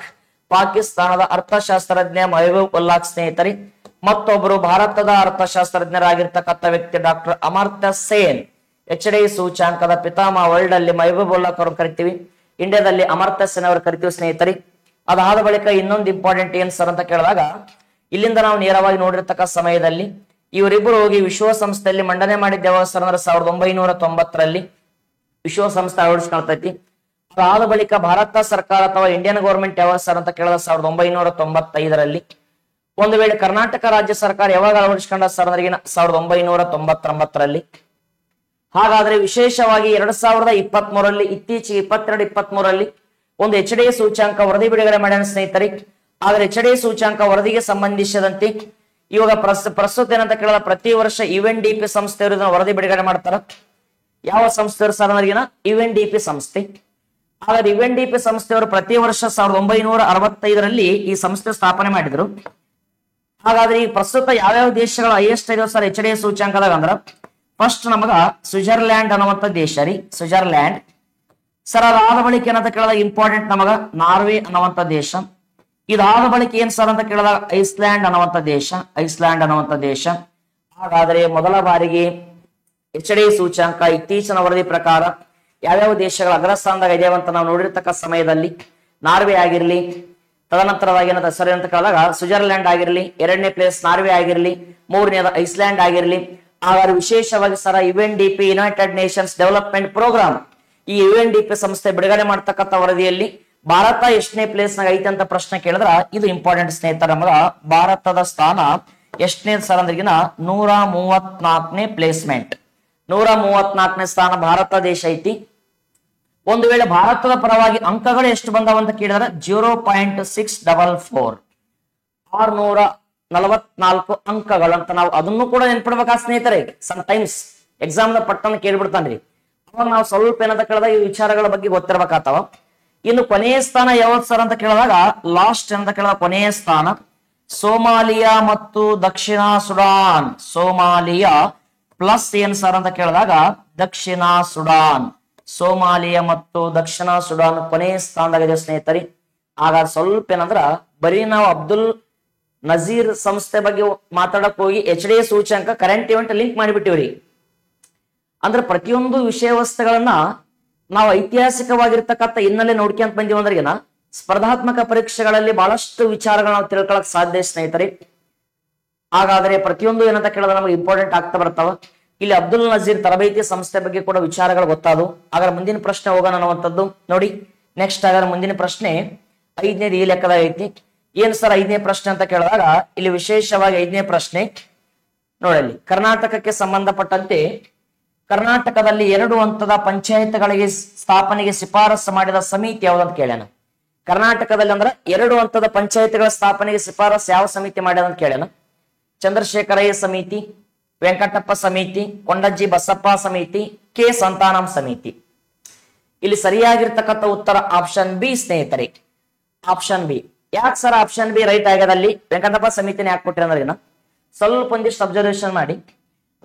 Speaker 1: ಪಾಕಿಸ್ತಾನದ ಅರ್ಥಶಾಸ್ತ್ರಜ್ಞ ಮೆಹಬೂಬ್ ಉಲ್ಲಾಖ್ ಸ್ನೇಹಿತರೆ. ಮತ್ತೊಬ್ಬರು ಭಾರತದ ಅರ್ಥಶಾಸ್ತ್ರಜ್ಞರಾಗಿರ್ತಕ್ಕಂಥ ವ್ಯಕ್ತಿ ಡಾಕ್ಟರ್ ಅಮರ್ತ್ಯ ಸೇನ್. HD ಸೂಚ್ಯಾಂಕದ ಪಿತಾಮಹ ವರ್ಲ್ಡ್ ಅಲ್ಲಿ ಮೆಹಬೂಬ್ ಉಲ್ಲಾಖ್ ಅವರು ಕರಿತೀವಿ, ಇಂಡಿಯಾದಲ್ಲಿ ಅಮರ್ತ್ಯ ಸೇನ್ ಅವರು ಕರಿತೀವಿ ಸ್ನೇಹಿತರೆ. ಅದಾದ ಬಳಿಕ ಇನ್ನೊಂದು ಇಂಪಾರ್ಟೆಂಟ್ ಏನ್ ಸರ್ ಅಂತ ಕೇಳಿದಾಗ ಇಲ್ಲಿಂದ ನಾವು ನೇರವಾಗಿ ನೋಡಿರ್ತಕ್ಕ ಸಮಯದಲ್ಲಿ ಇವರಿಬ್ಬರು ಹೋಗಿ ವಿಶ್ವಸಂಸ್ಥೆಯಲ್ಲಿ ಮಂಡನೆ ಮಾಡಿದ್ದ ಯಾವಾಗ ಸರ್ ಅಂದ್ರೆ 1990ರಲ್ಲಿ ವಿಶ್ವಸಂಸ್ಥೆ ಅಳವಡಿಸ್ಕೊಳ್ತೈತಿ. ಅದಾದ ಬಳಿಕ ಭಾರತ ಸರ್ಕಾರ ಅಥವಾ ಇಂಡಿಯನ್ ಗವರ್ಮೆಂಟ್ ಯಾವಾಗ ಸರ್ ಅಂತ ಕೇಳಿದ 1995ರಲ್ಲಿ. ಒಂದು ವೇಳೆ ಕರ್ನಾಟಕ ರಾಜ್ಯ ಸರ್ಕಾರ ಯಾವಾಗ ಅಳವಡಿಸ್ಕೊಂಡ ಸರ್ ಅಂದ್ರೆ 1999ರಲ್ಲಿ. ಹಾಗಾದ್ರೆ ವಿಶೇಷವಾಗಿ 2023ರಲ್ಲಿ ಇತ್ತೀಚೆಗೆ 22-23ರಲ್ಲಿ ಒಂದು HD ಸೂಚ್ಯಾಂಕ ವರದಿ ಬಿಡುಗಡೆ ಮಾಡ್ಯಾನ ಸ್ನೇಹಿತರೆ. ಆದ್ರೆ HD ಸೂಚ್ಯಾಂಕ ವರದಿಗೆ ಸಂಬಂಧಿಸಿದಂತೆ ಇವಾಗ ಪ್ರಸ್ತುತ ಏನಂತ ಕೇಳಿದ ಪ್ರತಿ ವರ್ಷ UNDP ಸಂಸ್ಥೆಯವರು ಇದನ್ನ ವರದಿ ಬಿಡುಗಡೆ ಮಾಡ್ತಾರ. ಯಾವ ಸಂಸ್ಥೆಯವರು ಸರ್ ಅಂದ್ರೆ UNDP ಸಂಸ್ಥೆ. ಆದ್ರೆ UNDP ಸಂಸ್ಥೆಯವರು ಪ್ರತಿ ವರ್ಷ 1965ರಲ್ಲಿ ಈ ಸಂಸ್ಥೆ ಸ್ಥಾಪನೆ ಮಾಡಿದ್ರು. ಹಾಗಾದ್ರೆ ಈ ಪ್ರಸ್ತುತ ಯಾವ್ಯಾವ ದೇಶಗಳ ಹೈಯೆಸ್ಟ್ ಇದಾವ ಸರ್ HD ಸೂಚ್ಯಾಂಕದಾಗ ಅಂದ್ರ ಫಸ್ಟ್ ನಮಗ ಸ್ವಿಟ್ಜರ್ಲ್ಯಾಂಡ್ ಅನ್ನುವಂತ ದೇಶ ರೀ, ಸ್ವಿಟ್ಜರ್ಲ್ಯಾಂಡ್ ಸರ್. ಅದಾದ ಬಳಿಕ ಏನಂತ ಕೇಳಿದಾಗ ಇಂಪಾರ್ಟೆಂಟ್ ನಮಗ ನಾರ್ವೆ ಅನ್ನುವಂತ ದೇಶ. ಇದಾದ ಬಳಿಕ ಏನ್ ಸರ್ ಅಂತ ಕೇಳಿದಾಗ ಐಸ್ಲ್ಯಾಂಡ್ ಅನ್ನುವಂತ ದೇಶ, ಐಸ್ಲ್ಯಾಂಡ್ ಅನ್ನುವಂತ ದೇಶ. ಹಾಗಾದ್ರೆ ಮೊದಲ ಬಾರಿಗೆ HD ಸೂಚ್ಯಾಂಕ ಇತ್ತೀಚಿನ ವರದಿ ಪ್ರಕಾರ ಯಾವ್ಯಾವ ದೇಶಗಳ ಅಗ್ರಸ್ಥಾನದಾಗ ಇದೆಯವ ಅಂತ ನಾವು ನೋಡಿರ್ತಕ್ಕ ಸಮಯದಲ್ಲಿ ನಾರ್ವೆ ಆಗಿರ್ಲಿ, ತದನಂತರವಾಗಿ ಏನಂತ ಸರ್ ಅಂತ ಕೇಳಿದಾಗ ಸ್ವಿಟ್ಜರ್ಲ್ಯಾಂಡ್ ಆಗಿರ್ಲಿ, 2ನೇ ಪ್ಲೇಸ್ ನಾರ್ವೆ ಆಗಿರ್ಲಿ, 3ನೇದ ಐಸ್ಲ್ಯಾಂಡ್ ಆಗಿರ್ಲಿ. ಹಾಗಾದ್ರೆ ವಿಶೇಷವಾಗಿ ಸರ UNDP united nations development programme ಈ UNDP ಸಂಸ್ಥೆ ಬಿಡುಗಡೆ ಮಾಡ್ತಕ್ಕಂಥ ವರದಿಯಲ್ಲಿ ಭಾರತ ಎಷ್ಟನೇ ಪ್ಲೇಸ್ ನಾಗ ಐತೆ ಅಂತ ಪ್ರಶ್ನೆ ಕೇಳಿದ್ರ ಇದು ಇಂಪಾರ್ಟೆಂಟ್ ಸ್ನೇಹಿತರ. ನಮಗ ಭಾರತದ ಸ್ಥಾನ ಎಷ್ಟನೇ ಸರ್ ಅಂದ್ರಿಗಿನ 134ನೇ ಪ್ಲೇಸ್ಮೆಂಟ್, 134ನೇ ಸ್ಥಾನ ಭಾರತ ದೇಶ ಐತಿ. ಒಂದು ವೇಳೆ ಭಾರತದ ಪರವಾಗಿ ಅಂಕಗಳು ಎಷ್ಟು ಬಂದಾವ ಅಂತ ಕೇಳಿದ್ರೆ 0.644, 644 ಅಂಕಗಳಂತ ನಾವು ಅದನ್ನು ಕೂಡ ನೆನ್ಪಿಡ್ಬೇಕಾ ಸ್ನೇಹಿತರೆ. ಸಮ್ ಟೈಮ್ಸ್ ಎಕ್ಸಾಮ್ ನ ಪಟ್ಟಣ ಕೇಳ್ಬಿಡ್ತಾನ್ರಿ, ಅವಾಗ ನಾವು ಸ್ವಲ್ಪ ಏನಂತ ಕೇಳಿದಾಗ ಈ ವಿಚಾರಗಳ ಬಗ್ಗೆ ಗೊತ್ತಿರ್ಬೇಕಾಗ್ತಾವ. ಇನ್ನು ಕೊನೆಯ ಸ್ಥಾನ ಯಾವ್ದು ಸರ್ ಅಂತ ಕೇಳಿದಾಗ ಲಾಸ್ಟ್ ಅಂತ ಕೇಳಿದಾಗ ಕೊನೆಯ ಸ್ಥಾನ ಸೋಮಾಲಿಯಾ ಮತ್ತು ದಕ್ಷಿಣ ಸುಡಾನ್. ಸೋಮಾಲಿಯಾ ಪ್ಲಸ್ ಏನ್ ಸರ್ ಅಂತ ಕೇಳಿದಾಗ ದಕ್ಷಿಣ ಸುಡಾನ್. ಸೋಮಾಲಿಯಾ ಮತ್ತು ದಕ್ಷಿಣ ಸುಡಾನ್ ಕೊನೆಯ ಸ್ಥಾನದಾಗಿದೆ ಸ್ನೇಹಿತರೆ. ಹಾಗಾದ್ರೆ ಸ್ವಲ್ಪ ಏನಂದ್ರ ಬರೀ ನಾವು ಅಬ್ದುಲ್ ನಜೀರ್ ಸಂಸ್ಥೆ ಬಗ್ಗೆ ಮಾತಾಡಕ್ ಹೋಗಿ HD ಸೂಚ್ಯಂಕ ಕರೆಂಟ್ ಇವೆಂಟ್ ಲಿಂಕ್ ಮಾಡಿಬಿಟ್ಟಿವ್ರಿ. ಅಂದ್ರೆ ಪ್ರತಿಯೊಂದು ವಿಷಯ ವಸ್ತುಗಳನ್ನ ನಾವು ಐತಿಹಾಸಿಕವಾಗಿರ್ತಕ್ಕಂಥ ಹಿನ್ನೆಲೆ ನೋಡ್ಕೊಂತ ಬಂದೀವಿ ಅಂದ್ರಿಗೆನ ಸ್ಪರ್ಧಾತ್ಮಕ ಪರೀಕ್ಷೆಗಳಲ್ಲಿ ಬಹಳಷ್ಟು ವಿಚಾರಗಳು ನಾವು ತಿಳ್ಕೊಳಕ್ ಸಾಧ್ಯ ಸ್ನೇಹಿತರೆ. ಹಾಗಾದ್ರೆ ಪ್ರತಿಯೊಂದು ಏನಂತ ಕೇಳಿದ್ರೆ ನಮಗೆ ಇಂಪಾರ್ಟೆಂಟ್ ಆಗ್ತಾ ಬರ್ತಾವ. ಇಲ್ಲಿ ಅಬ್ದುಲ್ ನಜೀರ್ ತರಬೇತಿ ಸಂಸ್ಥೆ ಬಗ್ಗೆ ಕೂಡ ವಿಚಾರಗಳು ಗೊತ್ತಾದವು. ಹಾಗಾದ್ರೆ ಮುಂದಿನ ಪ್ರಶ್ನೆ ಹೋಗೋಣ ಅನ್ನುವಂಥದ್ದು ನೋಡಿ. ನೆಕ್ಸ್ಟ್ ಹಾಗಾದ್ರೆ ಮುಂದಿನ ಪ್ರಶ್ನೆ 5ನೇದು ಈ ಲೆಕ್ಕದಾಗ ಐತಿ. ಏನ್ ಸರ್ 5ನೇ ಪ್ರಶ್ನೆ ಅಂತ ಕೇಳಿದಾಗ ಇಲ್ಲಿ ವಿಶೇಷವಾಗಿ 5ನೇ ಪ್ರಶ್ನೆ ನೋಡಲಿ, ಕರ್ನಾಟಕಕ್ಕೆ ಸಂಬಂಧಪಟ್ಟಂತೆ ಕರ್ನಾಟಕದಲ್ಲಿ 2 ಹಂತದ ಪಂಚಾಯತ್ಗಳಿಗೆ ಸ್ಥಾಪನೆಗೆ ಶಿಫಾರಸು ಮಾಡಿದ ಸಮಿತಿ ಯಾವ್ದಂತ ಕೇಳ್ಯಾನ. ಕರ್ನಾಟಕದಲ್ಲಿ ಅಂದ್ರೆ 2 ಹಂತದ ಪಂಚಾಯತ್ಗಳ ಸ್ಥಾಪನೆಗೆ ಶಿಫಾರಸು ಯಾವ ಸಮಿತಿ ಮಾಡ್ಯದ ಅಂತ ಕೇಳ್ಯಾನ. ಚಂದ್ರಶೇಖರಯ್ಯ ಸಮಿತಿ, ವೆಂಕಟಪ್ಪ ಸಮಿತಿ, ಕೊಂಡಜ್ಜಿ ಬಸಪ್ಪ ಸಮಿತಿ, ಕೆ ಸಂತಾನಂ ಸಮಿತಿ. ಇಲ್ಲಿ ಸರಿಯಾಗಿರ್ತಕ್ಕಂಥ ಉತ್ತರ ಆಪ್ಷನ್ ಬಿ ಸ್ನೇಹಿತರೆ. Option B. ಯಾಕೆ ಸರ್ ಆಪ್ಷನ್ ಬಿ ರೈಟ್ ಆಗ್ಯದಲ್ಲಿ ವೆಂಕಟಪ್ಪ ಸಮಿತಿನ ಯಾಕೆ ಕೊಟ್ಟಿರ ಅಂದ್ರೆ ಸ್ವಲ್ಪ ಒಂದಿಷ್ಟು ಅಬ್ಸರ್ವೇಷನ್ ಮಾಡಿ.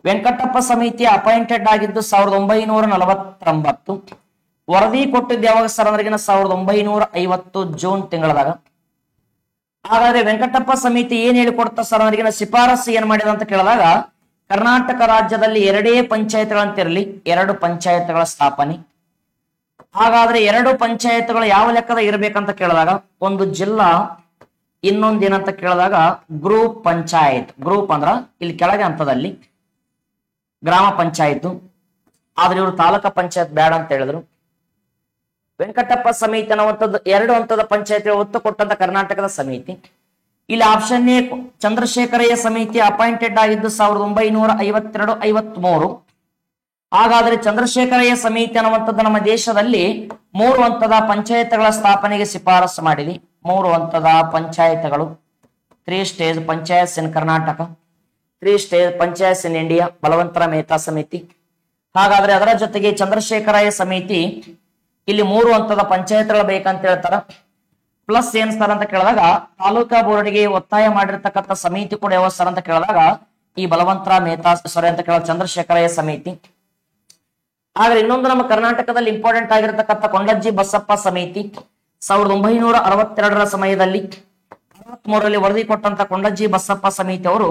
Speaker 1: ವೆಂಕಟಪ್ಪ ಸಮಿತಿ ಅಪಾಯಿಂಟೆಡ್ ಆಗಿದ್ದು 1949. ವರದಿ ಕೊಟ್ಟಿದ್ದು ಯಾವಾಗ ಸರ್ ಅಂದ್ರೆ 1950 ಜೂನ್ ತಿಂಗಳದಾಗ. ಹಾಗಾದ್ರೆ ವೆಂಕಟಪ್ಪ ಸಮಿತಿ ಏನ್ ಹೇಳಿಕೊಡ್ತಾ ಸರ್ ಅಂದ್ರೆ ಶಿಫಾರಸು ಏನ್ ಮಾಡಿದ ಅಂತ ಕೇಳಿದಾಗ ಕರ್ನಾಟಕ ರಾಜ್ಯದಲ್ಲಿ 2 ಪಂಚಾಯತ್ಗಳಂತಿರಲಿ 2 ಪಂಚಾಯತ್ಗಳ ಸ್ಥಾಪನೆ. ಹಾಗಾದ್ರೆ 2 ಪಂಚಾಯತ್ಗಳು ಯಾವ ಲೆಕ್ಕದ ಇರ್ಬೇಕಂತ ಕೇಳಿದಾಗ ಒಂದು ಜಿಲ್ಲಾ, ಇನ್ನೊಂದು ಏನಂತ ಕೇಳಿದಾಗ ಗ್ರೂಪ್ ಪಂಚಾಯತ್. ಗ್ರೂಪ್ ಅಂದ್ರ ಇಲ್ಲಿ ಕೆಳಗೆ ಹಂತದಲ್ಲಿ ಗ್ರಾಮ ಪಂಚಾಯತ್, ಆದ್ರೆ ಇವರು ತಾಲೂಕಾ ಪಂಚಾಯತ್ ಬೇಡ ಅಂತ ಹೇಳಿದ್ರು. ವೆಂಕಟಪ್ಪ ಸಮಿತಿ ಅನ್ನುವಂಥದ್ದು 2 ಹಂತದ ಪಂಚಾಯತ್ ಒತ್ತು ಕೊಟ್ಟಂತ ಕರ್ನಾಟಕದ ಸಮಿತಿ. ಇಲ್ಲಿ ಆಪ್ಷನ್ ಎ ಚಂದ್ರಶೇಖರಯ್ಯ ಸಮಿತಿ ಅಪಾಯಿಂಟೆಡ್ ಆಗಿದ್ದು 1952-53. ಹಾಗಾದ್ರೆ ಚಂದ್ರಶೇಖರಯ್ಯ ಸಮಿತಿ ಅನ್ನುವಂಥದ್ದು ನಮ್ಮ ದೇಶದಲ್ಲಿ 3 ಹಂತದ ಪಂಚಾಯತ್ಗಳ ಸ್ಥಾಪನೆಗೆ ಶಿಫಾರಸು ಮಾಡಿದೆ. 3 ಹಂತದ ಪಂಚಾಯತ್ಗಳು, 3 stage panchayats in Karnataka, 3 stage panchayats in India, Balwantrai Mehta ಸಮಿತಿ. ಹಾಗಾದ್ರೆ ಅದರ ಜೊತೆಗೆ ಚಂದ್ರಶೇಖರಯ್ಯ ಸಮಿತಿ ಇಲ್ಲಿ 3 ಹಂತದ ಪಂಚಾಯತ್ಗಳು ಬೇಕಂತ ಹೇಳ್ತಾರ. ಪ್ಲಸ್ ಏನ್ ಸರ್ ಅಂತ ಕೇಳಿದಾಗ ತಾಲೂಕಾ ಬೋರ್ಡ್ಗೆ ಒತ್ತಾಯ ಮಾಡಿರ್ತಕ್ಕಂಥ ಸಮಿತಿ ಕೂಡ ಯಾವ ಸರ್ ಅಂತ ಕೇಳಿದಾಗ ಈ ಬಲವಂತರ ಮೆಹ್ತಾ ಅಂತ ಕೇಳ ಚಂದ್ರಶೇಖರಯ್ಯ ಸಮಿತಿ. ಆದ್ರೆ ಇನ್ನೊಂದು ನಮ್ಮ ಕರ್ನಾಟಕದಲ್ಲಿ ಇಂಪಾರ್ಟೆಂಟ್ ಆಗಿರತಕ್ಕಂಥ ಕೊಂಡಜ್ಜಿ ಬಸಪ್ಪ ಸಮಿತಿ 1962 ಸಮಯದಲ್ಲಿ 63ರಲ್ಲಿ ವರದಿ ಕೊಟ್ಟಂತ ಕೊಂಡಜ್ಜಿ ಬಸಪ್ಪ ಸಮಿತಿ ಅವರು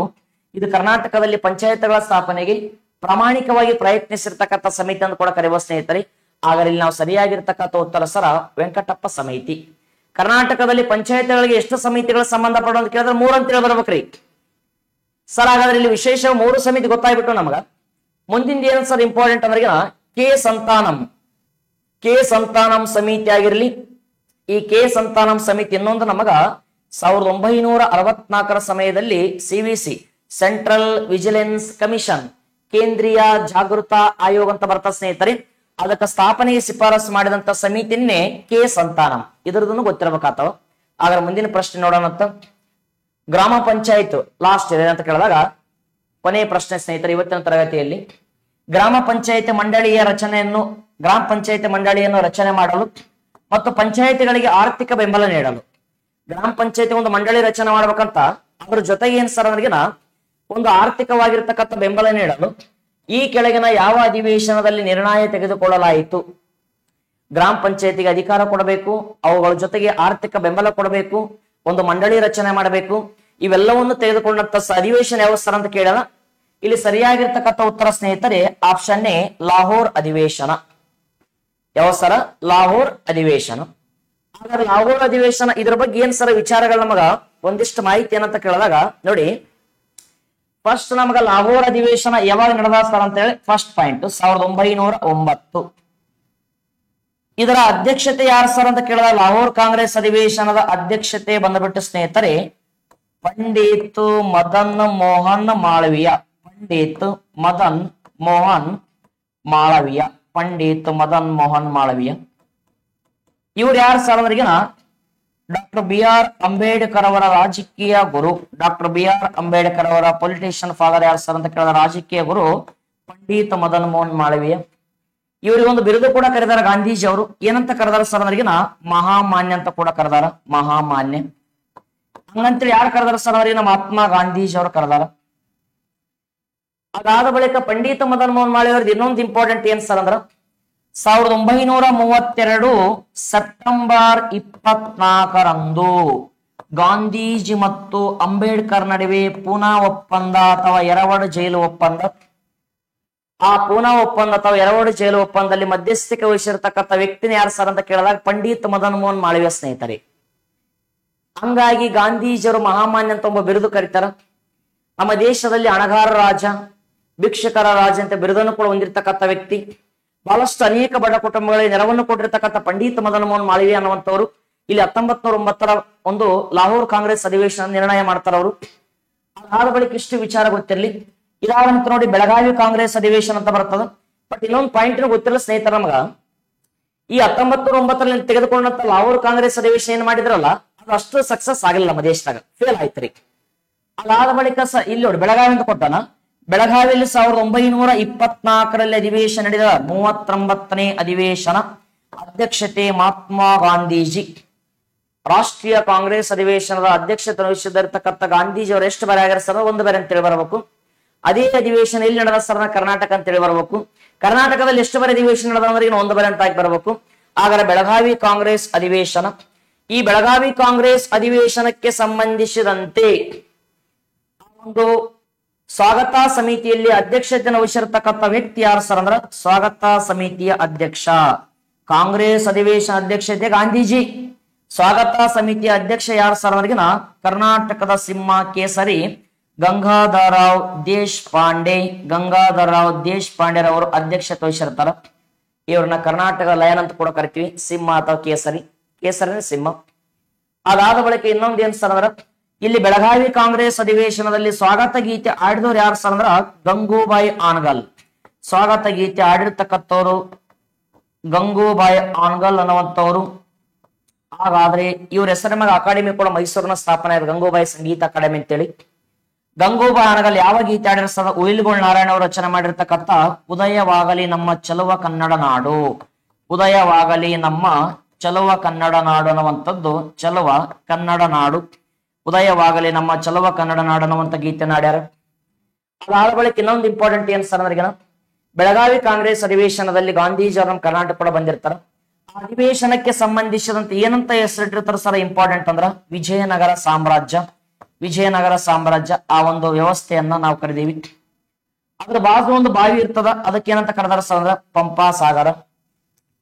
Speaker 1: ಇದು ಕರ್ನಾಟಕದಲ್ಲಿ ಪಂಚಾಯತ್ಗಳ ಸ್ಥಾಪನೆಗೆ ಪ್ರಾಮಾಣಿಕವಾಗಿ ಪ್ರಯತ್ನಿಸಿರ್ತಕ್ಕಂಥ ಸಮಿತಿ ಅಂತ ಕೂಡ ಕರೆಯುವ ಸ್ನೇಹಿತರೆ. ಆದರೆ ಇಲ್ಲಿ ನಾವು ಸರಿಯಾಗಿರ್ತಕ್ಕಂಥ ಉತ್ತರ ಸರ ವೆಂಕಟಪ್ಪ ಸಮಿತಿ. ಕರ್ನಾಟಕದಲ್ಲಿ ಪಂಚಾಯತ್ಗಳಿಗೆ ಎಷ್ಟು ಸಮಿತಿಗಳ ಸಂಬಂಧ ಪಡೋ ಅಂತ ಕೇಳಿದ್ರೆ 3 ಅಂತ ಹೇಳಿ ಬರ್ಬೇಕ್ರಿ ಸರ್. ಹಾಗಾದ್ರೆ ಇಲ್ಲಿ ವಿಶೇಷ 3 ಸಮಿತಿ ಗೊತ್ತಾಗ್ಬಿಟ್ಟು ನಮಗ ಮುಂದಿನ ಏನ್ ಸರ್ ಇಂಪಾರ್ಟೆಂಟ್ ಅಂದ್ರೆ ಕೆ ಸಂತಾನಂ ಸಮಿತಿ ಆಗಿರ್ಲಿ. ಈ ಕೆ ಸಂತಾನಂ ಸಮಿತಿ ಇನ್ನೊಂದು ನಮಗ 1964 ಸಮಯದಲ್ಲಿ CVC ಸೆಂಟ್ರಲ್ ವಿಜಿಲೆನ್ಸ್ ಕಮಿಷನ್ ಕೇಂದ್ರೀಯ ಜಾಗೃತ ಆಯೋಗ ಅಂತ ಬರ್ತಾ ಸ್ನೇಹಿತರೆ. ಅದಕ್ಕೆ ಸ್ಥಾಪನೆಗೆ ಶಿಫಾರಸು ಮಾಡಿದಂತ ಸಮಿತಿನೇ ಕೆ ಸಂತಾನಂ. ಇದರದನ್ನು ಗೊತ್ತಿರಬೇಕಾಗ್ತಾವ. ಆಗ ಮುಂದಿನ ಪ್ರಶ್ನೆ ನೋಡೋಣ. ಗ್ರಾಮ ಪಂಚಾಯತ್ ಲಾಸ್ಟ್ ಇದೆ ಅಂತ ಕೇಳಿದಾಗ ಕೊನೆಯ ಪ್ರಶ್ನೆ ಸ್ನೇಹಿತರೆ ಇವತ್ತಿನ ತರಗತಿಯಲ್ಲಿ ಗ್ರಾಮ ಪಂಚಾಯತ್ ಮಂಡಳಿಯನ್ನು ರಚನೆ ಮಾಡಲು ಮತ್ತು ಪಂಚಾಯತಿಗಳಿಗೆ ಆರ್ಥಿಕ ಬೆಂಬಲ ನೀಡಲು ಗ್ರಾಮ ಪಂಚಾಯತಿ ಒಂದು ಮಂಡಳಿ ರಚನೆ ಮಾಡ್ಬೇಕಂತ ಅದ್ರ ಜೊತೆಗೆ ಏನ್ ಸರ್ ಅಂದ್ರೆ ಒಂದು ಆರ್ಥಿಕವಾಗಿರ್ತಕ್ಕಂಥ ಬೆಂಬಲ ನೀಡಲು ಈ ಕೆಳಗಿನ ಯಾವ ಅಧಿವೇಶನದಲ್ಲಿ ನಿರ್ಣಯ ತೆಗೆದುಕೊಳ್ಳಲಾಯಿತು. ಗ್ರಾಮ ಪಂಚಾಯತಿಗೆ ಅಧಿಕಾರ ಕೊಡಬೇಕು, ಅವುಗಳ ಜೊತೆಗೆ ಆರ್ಥಿಕ ಬೆಂಬಲ ಕೊಡಬೇಕು, ಒಂದು ಮಂಡಳಿ ರಚನೆ ಮಾಡಬೇಕು. ಇವೆಲ್ಲವನ್ನು ತೆಗೆದುಕೊಂಡಂತ ಅಧಿವೇಶನ ಯಾವ ಸರ್ ಅಂತ ಕೇಳೋಣ. ಇಲ್ಲಿ ಸರಿಯಾಗಿರ್ತಕ್ಕಂಥ ಉತ್ತರ ಸ್ನೇಹಿತರೆ ಆಪ್ಷನ್ ಎ ಲಾಹೋರ್ ಅಧಿವೇಶನ. ಯಾವ ಸರ? ಲಾಹೋರ್ ಅಧಿವೇಶನ. ಹಾಗಾದ್ರೆ ಲಾಹೋರ್ ಅಧಿವೇಶನ ಇದ್ರ ಬಗ್ಗೆ ಏನ್ ಸರ ವಿಚಾರಗಳು ನಮಗ ಒಂದಿಷ್ಟು ಮಾಹಿತಿ ಏನಂತ ಕೇಳಿದಾಗ ನೋಡಿ, ಫಸ್ಟ್ ನಮಗ ಲಾಹೋರ್ ಅಧಿವೇಶನ ಯಾವಾಗ ನಡೆದ ಸರ್ ಅಂತ ಹೇಳಿ ಫಸ್ಟ್ ಪಾಯಿಂಟ್ 1909. ಇದರ ಅಧ್ಯಕ್ಷತೆ ಯಾರು ಸರ್ ಅಂತ ಕೇಳಿದಾಗ ಲಾಹೋರ್ ಕಾಂಗ್ರೆಸ್ ಅಧಿವೇಶನದ ಅಧ್ಯಕ್ಷತೆ ಬಂದ್ಬಿಟ್ಟು ಸ್ನೇಹಿತರೆ ಪಂಡಿತ್ ಮದನ್ ಮೋಹನ್ ಮಾಳವೀಯ. ಪಂಡಿತ್ ಮದನ್ ಮೋಹನ್ ಮಾಳವೀಯ ಇವ್ರು ಯಾರು ಸರ್ ಅಂದ್ರಿಗಿನ ಡಾಕ್ಟರ್ BR ಅಂಬೇಡ್ಕರ್ ಅವರ ರಾಜಕೀಯ ಗುರು. ಡಾಕ್ಟರ್ BR ಅಂಬೇಡ್ಕರ್ ಅವರ ಪೊಲಿಟಿಷಿಯನ್ ಫಾದರ್ ಯಾರು ಸರ್ ಅಂತ ಕೇಳಿದ ರಾಜಕೀಯ ಗುರು ಪಂಡಿತ್ ಮದನ್ ಮೋಹನ್ ಮಾಳವೀಯ. ಇವರಿಗೆ ಒಂದು ಬಿರುದು ಕೂಡ ಕರೆದಾರ ಗಾಂಧೀಜಿ ಅವರು. ಏನಂತ ಕರೆದಾರ ಸರ್ ಅವರಿಗಿನ ಮಹಾಮಾನ್ಯ ಅಂತ ಕೂಡ ಕರೆದಾರ, ಮಹಾಮಾನ್ಯ. ಹಂಗಂತೇಳಿ ಯಾರು ಕರೆದಾರ ಸರ್ ಅವರಿಗೆ ಮಹಾತ್ಮ ಗಾಂಧೀಜಿ ಅವರು ಕರೆದಾರ. ಅದಾದ ಬಳಿಕ ಪಂಡಿತ ಮದನ್ ಮೋಹನ್ ಮಾಳವಿ ಅವ್ರದ್ದು ಇನ್ನೊಂದು ಇಂಪಾರ್ಟೆಂಟ್ ಏನ್ ಸರ್ ಅಂದ್ರ 1932 ಸೆಪ್ಟೆಂಬರ್ 24ರಂದು ಗಾಂಧೀಜಿ ಮತ್ತು ಅಂಬೇಡ್ಕರ್ ನಡುವೆ ಪೂನಾ ಒಪ್ಪಂದ ಅಥವಾ ಎರವಡು ಜೈಲು ಒಪ್ಪಂದ. ಆ ಪೂನಾ ಒಪ್ಪಂದ ಅಥವಾ ಎರವಡು ಜೈಲು ಒಪ್ಪಂದದಲ್ಲಿ ಮಧ್ಯಸ್ಥಿಕೆ ವಹಿಸಿರ್ತಕ್ಕಂಥ ವ್ಯಕ್ತಿನ ಯಾರು ಸರ್ ಅಂತ ಕೇಳಿದಾಗ ಪಂಡಿತ್ ಮದನ್ ಮೋಹನ್ ಮಾಳವಿಯ ಸ್ನೇಹಿತರೆ. ಹಂಗಾಗಿ ಗಾಂಧೀಜಿಯವರು ಮಹಾಮಾನ್ಯ ಅಂತ ಒಬ್ಬ ಬಿರುದು ಕರೀತಾರ. ನಮ್ಮ ದೇಶದಲ್ಲಿ ಹಣಗಾರ ರಾಜ, ಭಿಕ್ಷುಕರ ರಾಜ ಅಂತ ಬಿರುದನ್ನು ಕೂಡ ಹೊಂದಿರತಕ್ಕಂಥ ವ್ಯಕ್ತಿ. ಬಹಳಷ್ಟು ಅನೇಕ ಬಡ ಕುಟುಂಬಗಳಿಗೆ ನೆರವನ್ನು ಕೊಟ್ಟಿರ್ತಕ್ಕಂಥ ಪಂಡಿತ್ ಮದನ್ ಮೋಹನ್ ಮಾಳವಿ ಅನ್ನುವಂಥವ್ರು ಇಲ್ಲಿ 1909 ಒಂದು ಲಾಹೋರ್ ಕಾಂಗ್ರೆಸ್ ಅಧಿವೇಶನ ನಿರ್ಣಯ ಮಾಡ್ತಾರ ಅವರು. ಅದಾದ ಬಳಿಕ ಇಷ್ಟು ವಿಚಾರ ಗೊತ್ತಿರಲಿ. ಇದಾದ ನಂತರ ನೋಡಿ ಬೆಳಗಾವಿ ಕಾಂಗ್ರೆಸ್ ಅಧಿವೇಶನ ಅಂತ ಬರ್ತದ. ಬಟ್ ಇನ್ನೊಂದು ಪಾಯಿಂಟ್ ಗೊತ್ತಿಲ್ಲ ಸ್ನೇಹಿತರ, ನಮಗ ಈ 1909 ತೆಗೆದುಕೊಂಡಂತ ಲಾಹೋರ್ ಕಾಂಗ್ರೆಸ್ ಅಧಿವೇಶನ ಏನ್ ಮಾಡಿದ್ರಲ್ಲ ಅದು ಅಷ್ಟು ಸಕ್ಸಸ್ ಆಗಿಲ್ಲ, ನಮ್ಮ ದೇಶದಾಗ ಫೇಲ್ ಆಯ್ತ್ರಿ. ಅದಾದ ಬಳಿಕ ಇಲ್ಲಿ ನೋಡಿ ಬೆಳಗಾವಿ ಅಂತ ಕೊಟ್ಟಾನ. ಬೆಳಗಾವಿಯಲ್ಲಿ 1924 ಅಧಿವೇಶನ ನಡೆದ 39ನೇ ಅಧಿವೇಶನ ಅಧ್ಯಕ್ಷತೆ ಮಹಾತ್ಮ ಗಾಂಧೀಜಿ. ರಾಷ್ಟ್ರೀಯ ಕಾಂಗ್ರೆಸ್ ಅಧಿವೇಶನದ ಅಧ್ಯಕ್ಷತೆ ವಹಿಸಿರ್ತಕ್ಕಂಥ ಗಾಂಧೀಜಿ ಅವರು ಎಷ್ಟು ಬಾರಿ ಆಗ್ಯಾರ ಸರ್? ಒಂದು ಬಾರಿ ಅಂತೇಳಿ ಬರಬೇಕು. ಅದೇ ಅಧಿವೇಶನ ಇಲ್ಲಿ ನಡೆದ ಸರ್ ಕರ್ನಾಟಕ ಅಂತೇಳಿ ಬರಬೇಕು. ಕರ್ನಾಟಕದಲ್ಲಿ ಎಷ್ಟು ಬಾರಿ ಅಧಿವೇಶನ ನಡೆದ ಅಂದ್ರೆ ಒಂದು ಬಾರಿ ಅಂತ ಆಗಿ ಬರಬೇಕು. ಹಾಗಾದ್ರೆ ಬೆಳಗಾವಿ ಕಾಂಗ್ರೆಸ್ ಅಧಿವೇಶನ. ಈ ಬೆಳಗಾವಿ ಕಾಂಗ್ರೆಸ್ ಅಧಿವೇಶನಕ್ಕೆ ಸಂಬಂಧಿಸಿದಂತೆ ಒಂದು ಸ್ವಾಗತ ಸಮಿತಿಯಲ್ಲಿ ಅಧ್ಯಕ್ಷತೆಯನ್ನು ವಹಿಸಿರ್ತಕ್ಕಂಥ ವ್ಯಕ್ತಿ ಯಾರು ಸರ್ ಅಂದ್ರ ಸ್ವಾಗತ ಸಮಿತಿಯ ಅಧ್ಯಕ್ಷ. ಕಾಂಗ್ರೆಸ್ ಅಧಿವೇಶನ ಅಧ್ಯಕ್ಷತೆ ಗಾಂಧೀಜಿ. ಸ್ವಾಗತ ಸಮಿತಿಯ ಅಧ್ಯಕ್ಷ ಯಾರು ಸರ್ ಅವರಿಗಿನ ಕರ್ನಾಟಕದ ಸಿಂಹ ಕೇಸರಿ ಗಂಗಾಧರರಾವ್ ದೇಶಪಾಂಡೆ. ಗಂಗಾಧರರಾವ್ ದೇಶಪಾಂಡೆ ಅವರು ಅಧ್ಯಕ್ಷತೆ ವಹಿಸಿರ್ತಾರ. ಇವ್ರನ್ನ ಕರ್ನಾಟಕ ಲಯನ್ ಅಂತ ಕೂಡ ಕರಿತೀವಿ, ಸಿಂಹ ಅಥವಾ ಕೇಸರಿ. ಕೇಸರಿ ಸಿಂಹ. ಅದಾದ ಬಳಿಕ ಇನ್ನೊಂದು ಏನ್ ಸರ್ ಅಂದ್ರ ಇಲ್ಲಿ ಬೆಳಗಾವಿ ಕಾಂಗ್ರೆಸ್ ಅಧಿವೇಶನದಲ್ಲಿ ಸ್ವಾಗತ ಗೀತೆ ಆಡಿದವ್ರು ಯಾರು ಸರ್ ಅಂದ್ರ ಗಂಗೂಬಾಯಿ ಆನಗಲ್. ಸ್ವಾಗತ ಗೀತೆ ಆಡಿರ್ತಕ್ಕಂಥವ್ರು ಗಂಗೂಬಾಯಿ ಆನಗಲ್ ಅನ್ನುವಂಥವ್ರು. ಹಾಗಾದ್ರೆ ಇವ್ರ ಹೆಸರ ಮ್ಯಾಗ ಅಕಾಡೆಮಿ ಕೂಡ ಮೈಸೂರಿನ ಸ್ಥಾಪನೆ ಆಗಿದೆ, ಗಂಗೂಬಾಯಿ ಸಂಗೀತ ಅಕಾಡೆಮಿ ಅಂತೇಳಿ. ಗಂಗೂಬಾಯಿ ಆನಗಲ್ ಯಾವ ಗೀತೆ ಆಡಿರ ಸರ್? ಉಯಿಲ್ಗೋಳ್ ನಾರಾಯಣ ಅವರು ರಚನೆ ಮಾಡಿರ್ತಕ್ಕಂಥ ಉದಯವಾಗಲಿ ನಮ್ಮ ಚಲುವ ಕನ್ನಡ ನಾಡು. ಉದಯವಾಗಲಿ ನಮ್ಮ ಚಲುವ ಕನ್ನಡ ನಾಡು ಅನ್ನುವಂಥದ್ದು ಚಲುವ ಕನ್ನಡ ನಾಡು. ಉದಯವಾಗಲಿ ನಮ್ಮ ಚಲುವ ಕನ್ನಡ ನಾಡು ಅನ್ನುವಂಥ ಗೀತೆ ನಾಡ್ಯಾರ. ಅದಾದ ಬಳಿಕ ಇನ್ನೊಂದು ಇಂಪಾರ್ಟೆಂಟ್ ಏನ್ ಸರ್ ಅಂದ್ರೆ ಬೆಳಗಾವಿ ಕಾಂಗ್ರೆಸ್ ಅಧಿವೇಶನದಲ್ಲಿ ಗಾಂಧೀಜಿ ಅವರು ನಮ್ಮ ಕರ್ನಾಟಕ ಕೂಡ ಬಂದಿರ್ತಾರ. ಆ ಅಧಿವೇಶನಕ್ಕೆ ಸಂಬಂಧಿಸಿದಂತೆ ಏನಂತ ಹೆಸರಿಟ್ಟಿರ್ತಾರ ಸರ್ ಇಂಪಾರ್ಟೆಂಟ್ ಅಂದ್ರ ವಿಜಯನಗರ ಸಾಮ್ರಾಜ್ಯ. ವಿಜಯನಗರ ಸಾಮ್ರಾಜ್ಯ ಆ ಒಂದು ವ್ಯವಸ್ಥೆಯನ್ನ ನಾವು ಕರೆದೀವಿ. ಅದ್ರ ಬಾಜು ಒಂದು ಬಾವಿ ಇರ್ತದ, ಅದಕ್ಕೆ ಏನಂತ ಕರೆದಾರ ಸರ್ ಅಂದ್ರ ಪಂಪಾ ಸಾಗರ.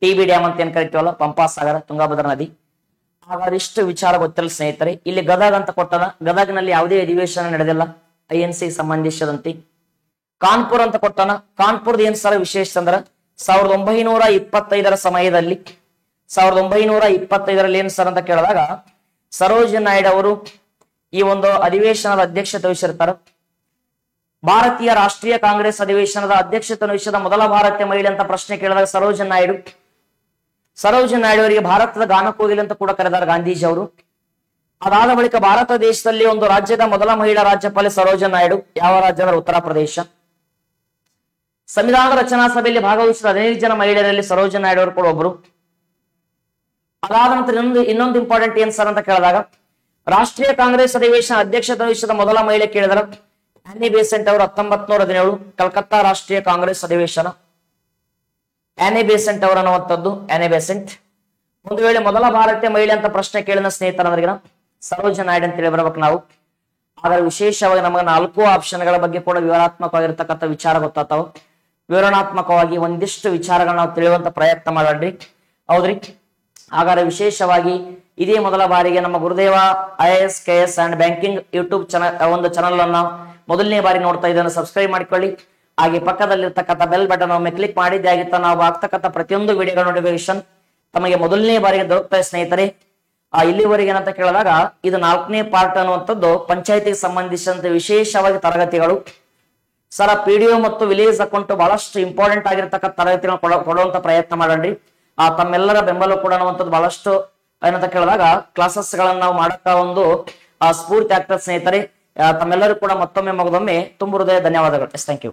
Speaker 1: ಟಿ.ಬಿ ಡ್ಯಾಮ್ ಅಂತ ಏನ್ ಕರಿತೀವಲ್ಲ, ಪಂಪಾ ಸಾಗರ, ತುಂಗಾಭದ್ರಾ ನದಿ. ಹಾಗಾದ್ರೆ ಇಷ್ಟು ವಿಚಾರ ಗೊತ್ತಿಲ್ಲ ಸ್ನೇಹಿತರೆ. ಇಲ್ಲಿ ಗದಗ ಅಂತ ಕೊಟ್ಟದ. ಗದಗ್ನಲ್ಲಿ ಯಾವುದೇ ಅಧಿವೇಶನ ನಡೆದಿಲ್ಲ INC ಸಂಬಂಧಿಸಿದಂತೆ. ಕಾನ್ಪುರ್ ಅಂತ ಕೊಟ್ಟನ. ಕಾನ್ಪುರ್ದ ಏನ್ ಸರ್ ವಿಶೇಷ ಅಂದ್ರ 1925 ಸಮಯದಲ್ಲಿ 1925 ಏನ್ ಸರ್ ಅಂತ ಕೇಳಿದಾಗ ಸರೋಜಿನಿ ನಾಯ್ಡು ಅವರು ಈ ಒಂದು ಅಧಿವೇಶನದ ಅಧ್ಯಕ್ಷತೆ ವಹಿಸಿರ್ತಾರ. ಭಾರತೀಯ ರಾಷ್ಟ್ರೀಯ ಕಾಂಗ್ರೆಸ್ ಅಧಿವೇಶನದ ಅಧ್ಯಕ್ಷತೆ ವಹಿಸಿದ ಮೊದಲ ಭಾರತೀಯ ಮಹಿಳೆ ಅಂತ ಪ್ರಶ್ನೆ ಕೇಳಿದಾಗ ಸರೋಜಿನಿ ನಾಯ್ಡು. ಸರೋಜಿನಿ ನಾಯ್ಡು ಅವರಿಗೆ ಭಾರತದ ಗಾನಕೋಗಿಲೆ ಅಂತ ಕೂಡ ಕರೆದಾರ ಗಾಂಧೀಜಿ ಅವರು. ಅದಾದ ಬಳಿಕ ಭಾರತ ದೇಶದಲ್ಲಿ ಒಂದು ರಾಜ್ಯದ ಮೊದಲ ಮಹಿಳಾ ರಾಜ್ಯಪಾಲೆ ಸರೋಜಿನಿ ನಾಯ್ಡು. ಯಾವ ರಾಜ್ಯದ? ಉತ್ತರ ಪ್ರದೇಶ. ಸಂವಿಧಾನದ ರಚನಾ ಸಭೆಯಲ್ಲಿ ಭಾಗವಹಿಸಿದ 15 ಜನ ಮಹಿಳೆಯರಲ್ಲಿ ಸರೋಜಿನಿ ನಾಯ್ಡು ಅವರು ಕೂಡ ಒಬ್ರು. ಅದಾದ ನಂತರ ಇನ್ನೊಂದು ಇಂಪಾರ್ಟೆಂಟ್ ಏನ್ ಸರ್ ಅಂತ ಕೇಳಿದಾಗ ರಾಷ್ಟ್ರೀಯ ಕಾಂಗ್ರೆಸ್ ಅಧಿವೇಶನ ಅಧ್ಯಕ್ಷತೆ ವಹಿಸಿದ ಮೊದಲ ಮಹಿಳೆ ಕೇಳಿದಾರ ಆನಿ ಬೆಸೆಂಟ್ ಅವರು. 1917 ಕಲ್ಕತ್ತಾ ರಾಷ್ಟ್ರೀಯ ಕಾಂಗ್ರೆಸ್ ಅಧಿವೇಶನ. ಆನಿ ಬೆಸೆಂಟ್ ಅವರು ಅನ್ನುವಂಥದ್ದು ಆನಿ ಬೆಸೆಂಟ್. ಒಂದು ವೇಳೆ ಮೊದಲ ಭಾರತೀಯ ಮಹಿಳೆ ಅಂತ ಪ್ರಶ್ನೆ ಕೇಳಿದ ಸ್ನೇಹಿತರಂದ್ರಿಗಿನ ಸರೋಜಿನಿ ನಾಯ್ಡು ಅಂತ ಹೇಳಿ ಬರ್ಬೇಕು ನಾವು. ಆದ್ರೆ ವಿಶೇಷವಾಗಿ ನಮಗೆ 4 ಆಪ್ಷನ್ಗಳ ಬಗ್ಗೆ ಕೂಡ ವಿವರಣಾತ್ಮಕವಾಗಿರ್ತಕ್ಕಂಥ ವಿಚಾರ ಗೊತ್ತಾಗ್ತಾವ. ವಿವರಣಾತ್ಮಕವಾಗಿ ಒಂದಿಷ್ಟು ವಿಚಾರಗಳನ್ನ ನಾವು ತಿಳಿಯುವಂತ ಪ್ರಯತ್ನ ಮಾಡ್ರಿ, ಹೌದ್ರಿ. ಹಾಗಾದ್ರೆ ವಿಶೇಷವಾಗಿ ಇದೇ ಮೊದಲ ಬಾರಿಗೆ ನಮ್ಮ ಗುರುದೇವ IAS KS and banking YouTube ಒಂದು ಚಾನಲ್ ಅನ್ನ ಮೊದಲನೇ ಬಾರಿ ನೋಡ್ತಾ ಇದನ್ನು ಸಬ್ಸ್ಕ್ರೈಬ್ ಮಾಡ್ಕೊಳ್ಳಿ. ಹಾಗೆ ಪಕ್ಕದಲ್ಲಿರ್ತಕ್ಕಂಥ ಬೆಲ್ ಬಟನ್ ಒಮ್ಮೆ ಕ್ಲಿಕ್ ಮಾಡಿದ್ದೆ ಆಗಿತ್ತ ನಾವು ಆಗ್ತಕ್ಕಂಥ ಪ್ರತಿಯೊಂದು ವಿಡಿಯೋಗಳ ನೋಟಿಫಿಕೇಶನ್ ತಮಗೆ ಮೊದಲನೇ ಬಾರಿಗೆ ದೊರಕ್ತಾ ಸ್ನೇಹಿತರೆ. ಇಲ್ಲಿವರೆಗೆ ಏನಂತ ಕೇಳಿದಾಗ ಇದು 4ನೇ ಪಾರ್ಟ್ ಅನ್ನುವಂಥದ್ದು ಪಂಚಾಯತಿಗೆ ಸಂಬಂಧಿಸಿದಂತೆ ವಿಶೇಷವಾಗಿ ತರಗತಿಗಳು. ಸರ PDO ಮತ್ತು ವಿಲೇಜ್ ಅಕೌಂಟ್ ಬಹಳಷ್ಟು ಇಂಪಾರ್ಟೆಂಟ್ ಆಗಿರ್ತಕ್ಕಂಥ ತರಗತಿಗಳನ್ನು ಕೊಡುವಂತ ಪ್ರಯತ್ನ ಮಾಡ್ರಿ. ತಮ್ಮೆಲ್ಲರ ಬೆಂಬಲ ಕೂಡ ಅನ್ನುವಂಥದ್ದು ಬಹಳಷ್ಟು ಏನಂತ ಕೇಳಿದಾಗ ಕ್ಲಾಸಸ್ ಗಳನ್ನ ನಾವು ಮಾಡಕ್ಕ ಒಂದು ಸ್ಫೂರ್ತಿ ಆಗ್ತದೆ ಸ್ನೇಹಿತರೆ. ತಮ್ಮೆಲ್ಲರೂ ಕೂಡ ಮತ್ತೊಮ್ಮೆ ಮಗದೊಮ್ಮೆ ತುಂಬ ಹೃದಯ ಧನ್ಯವಾದಗಳು. Thank you.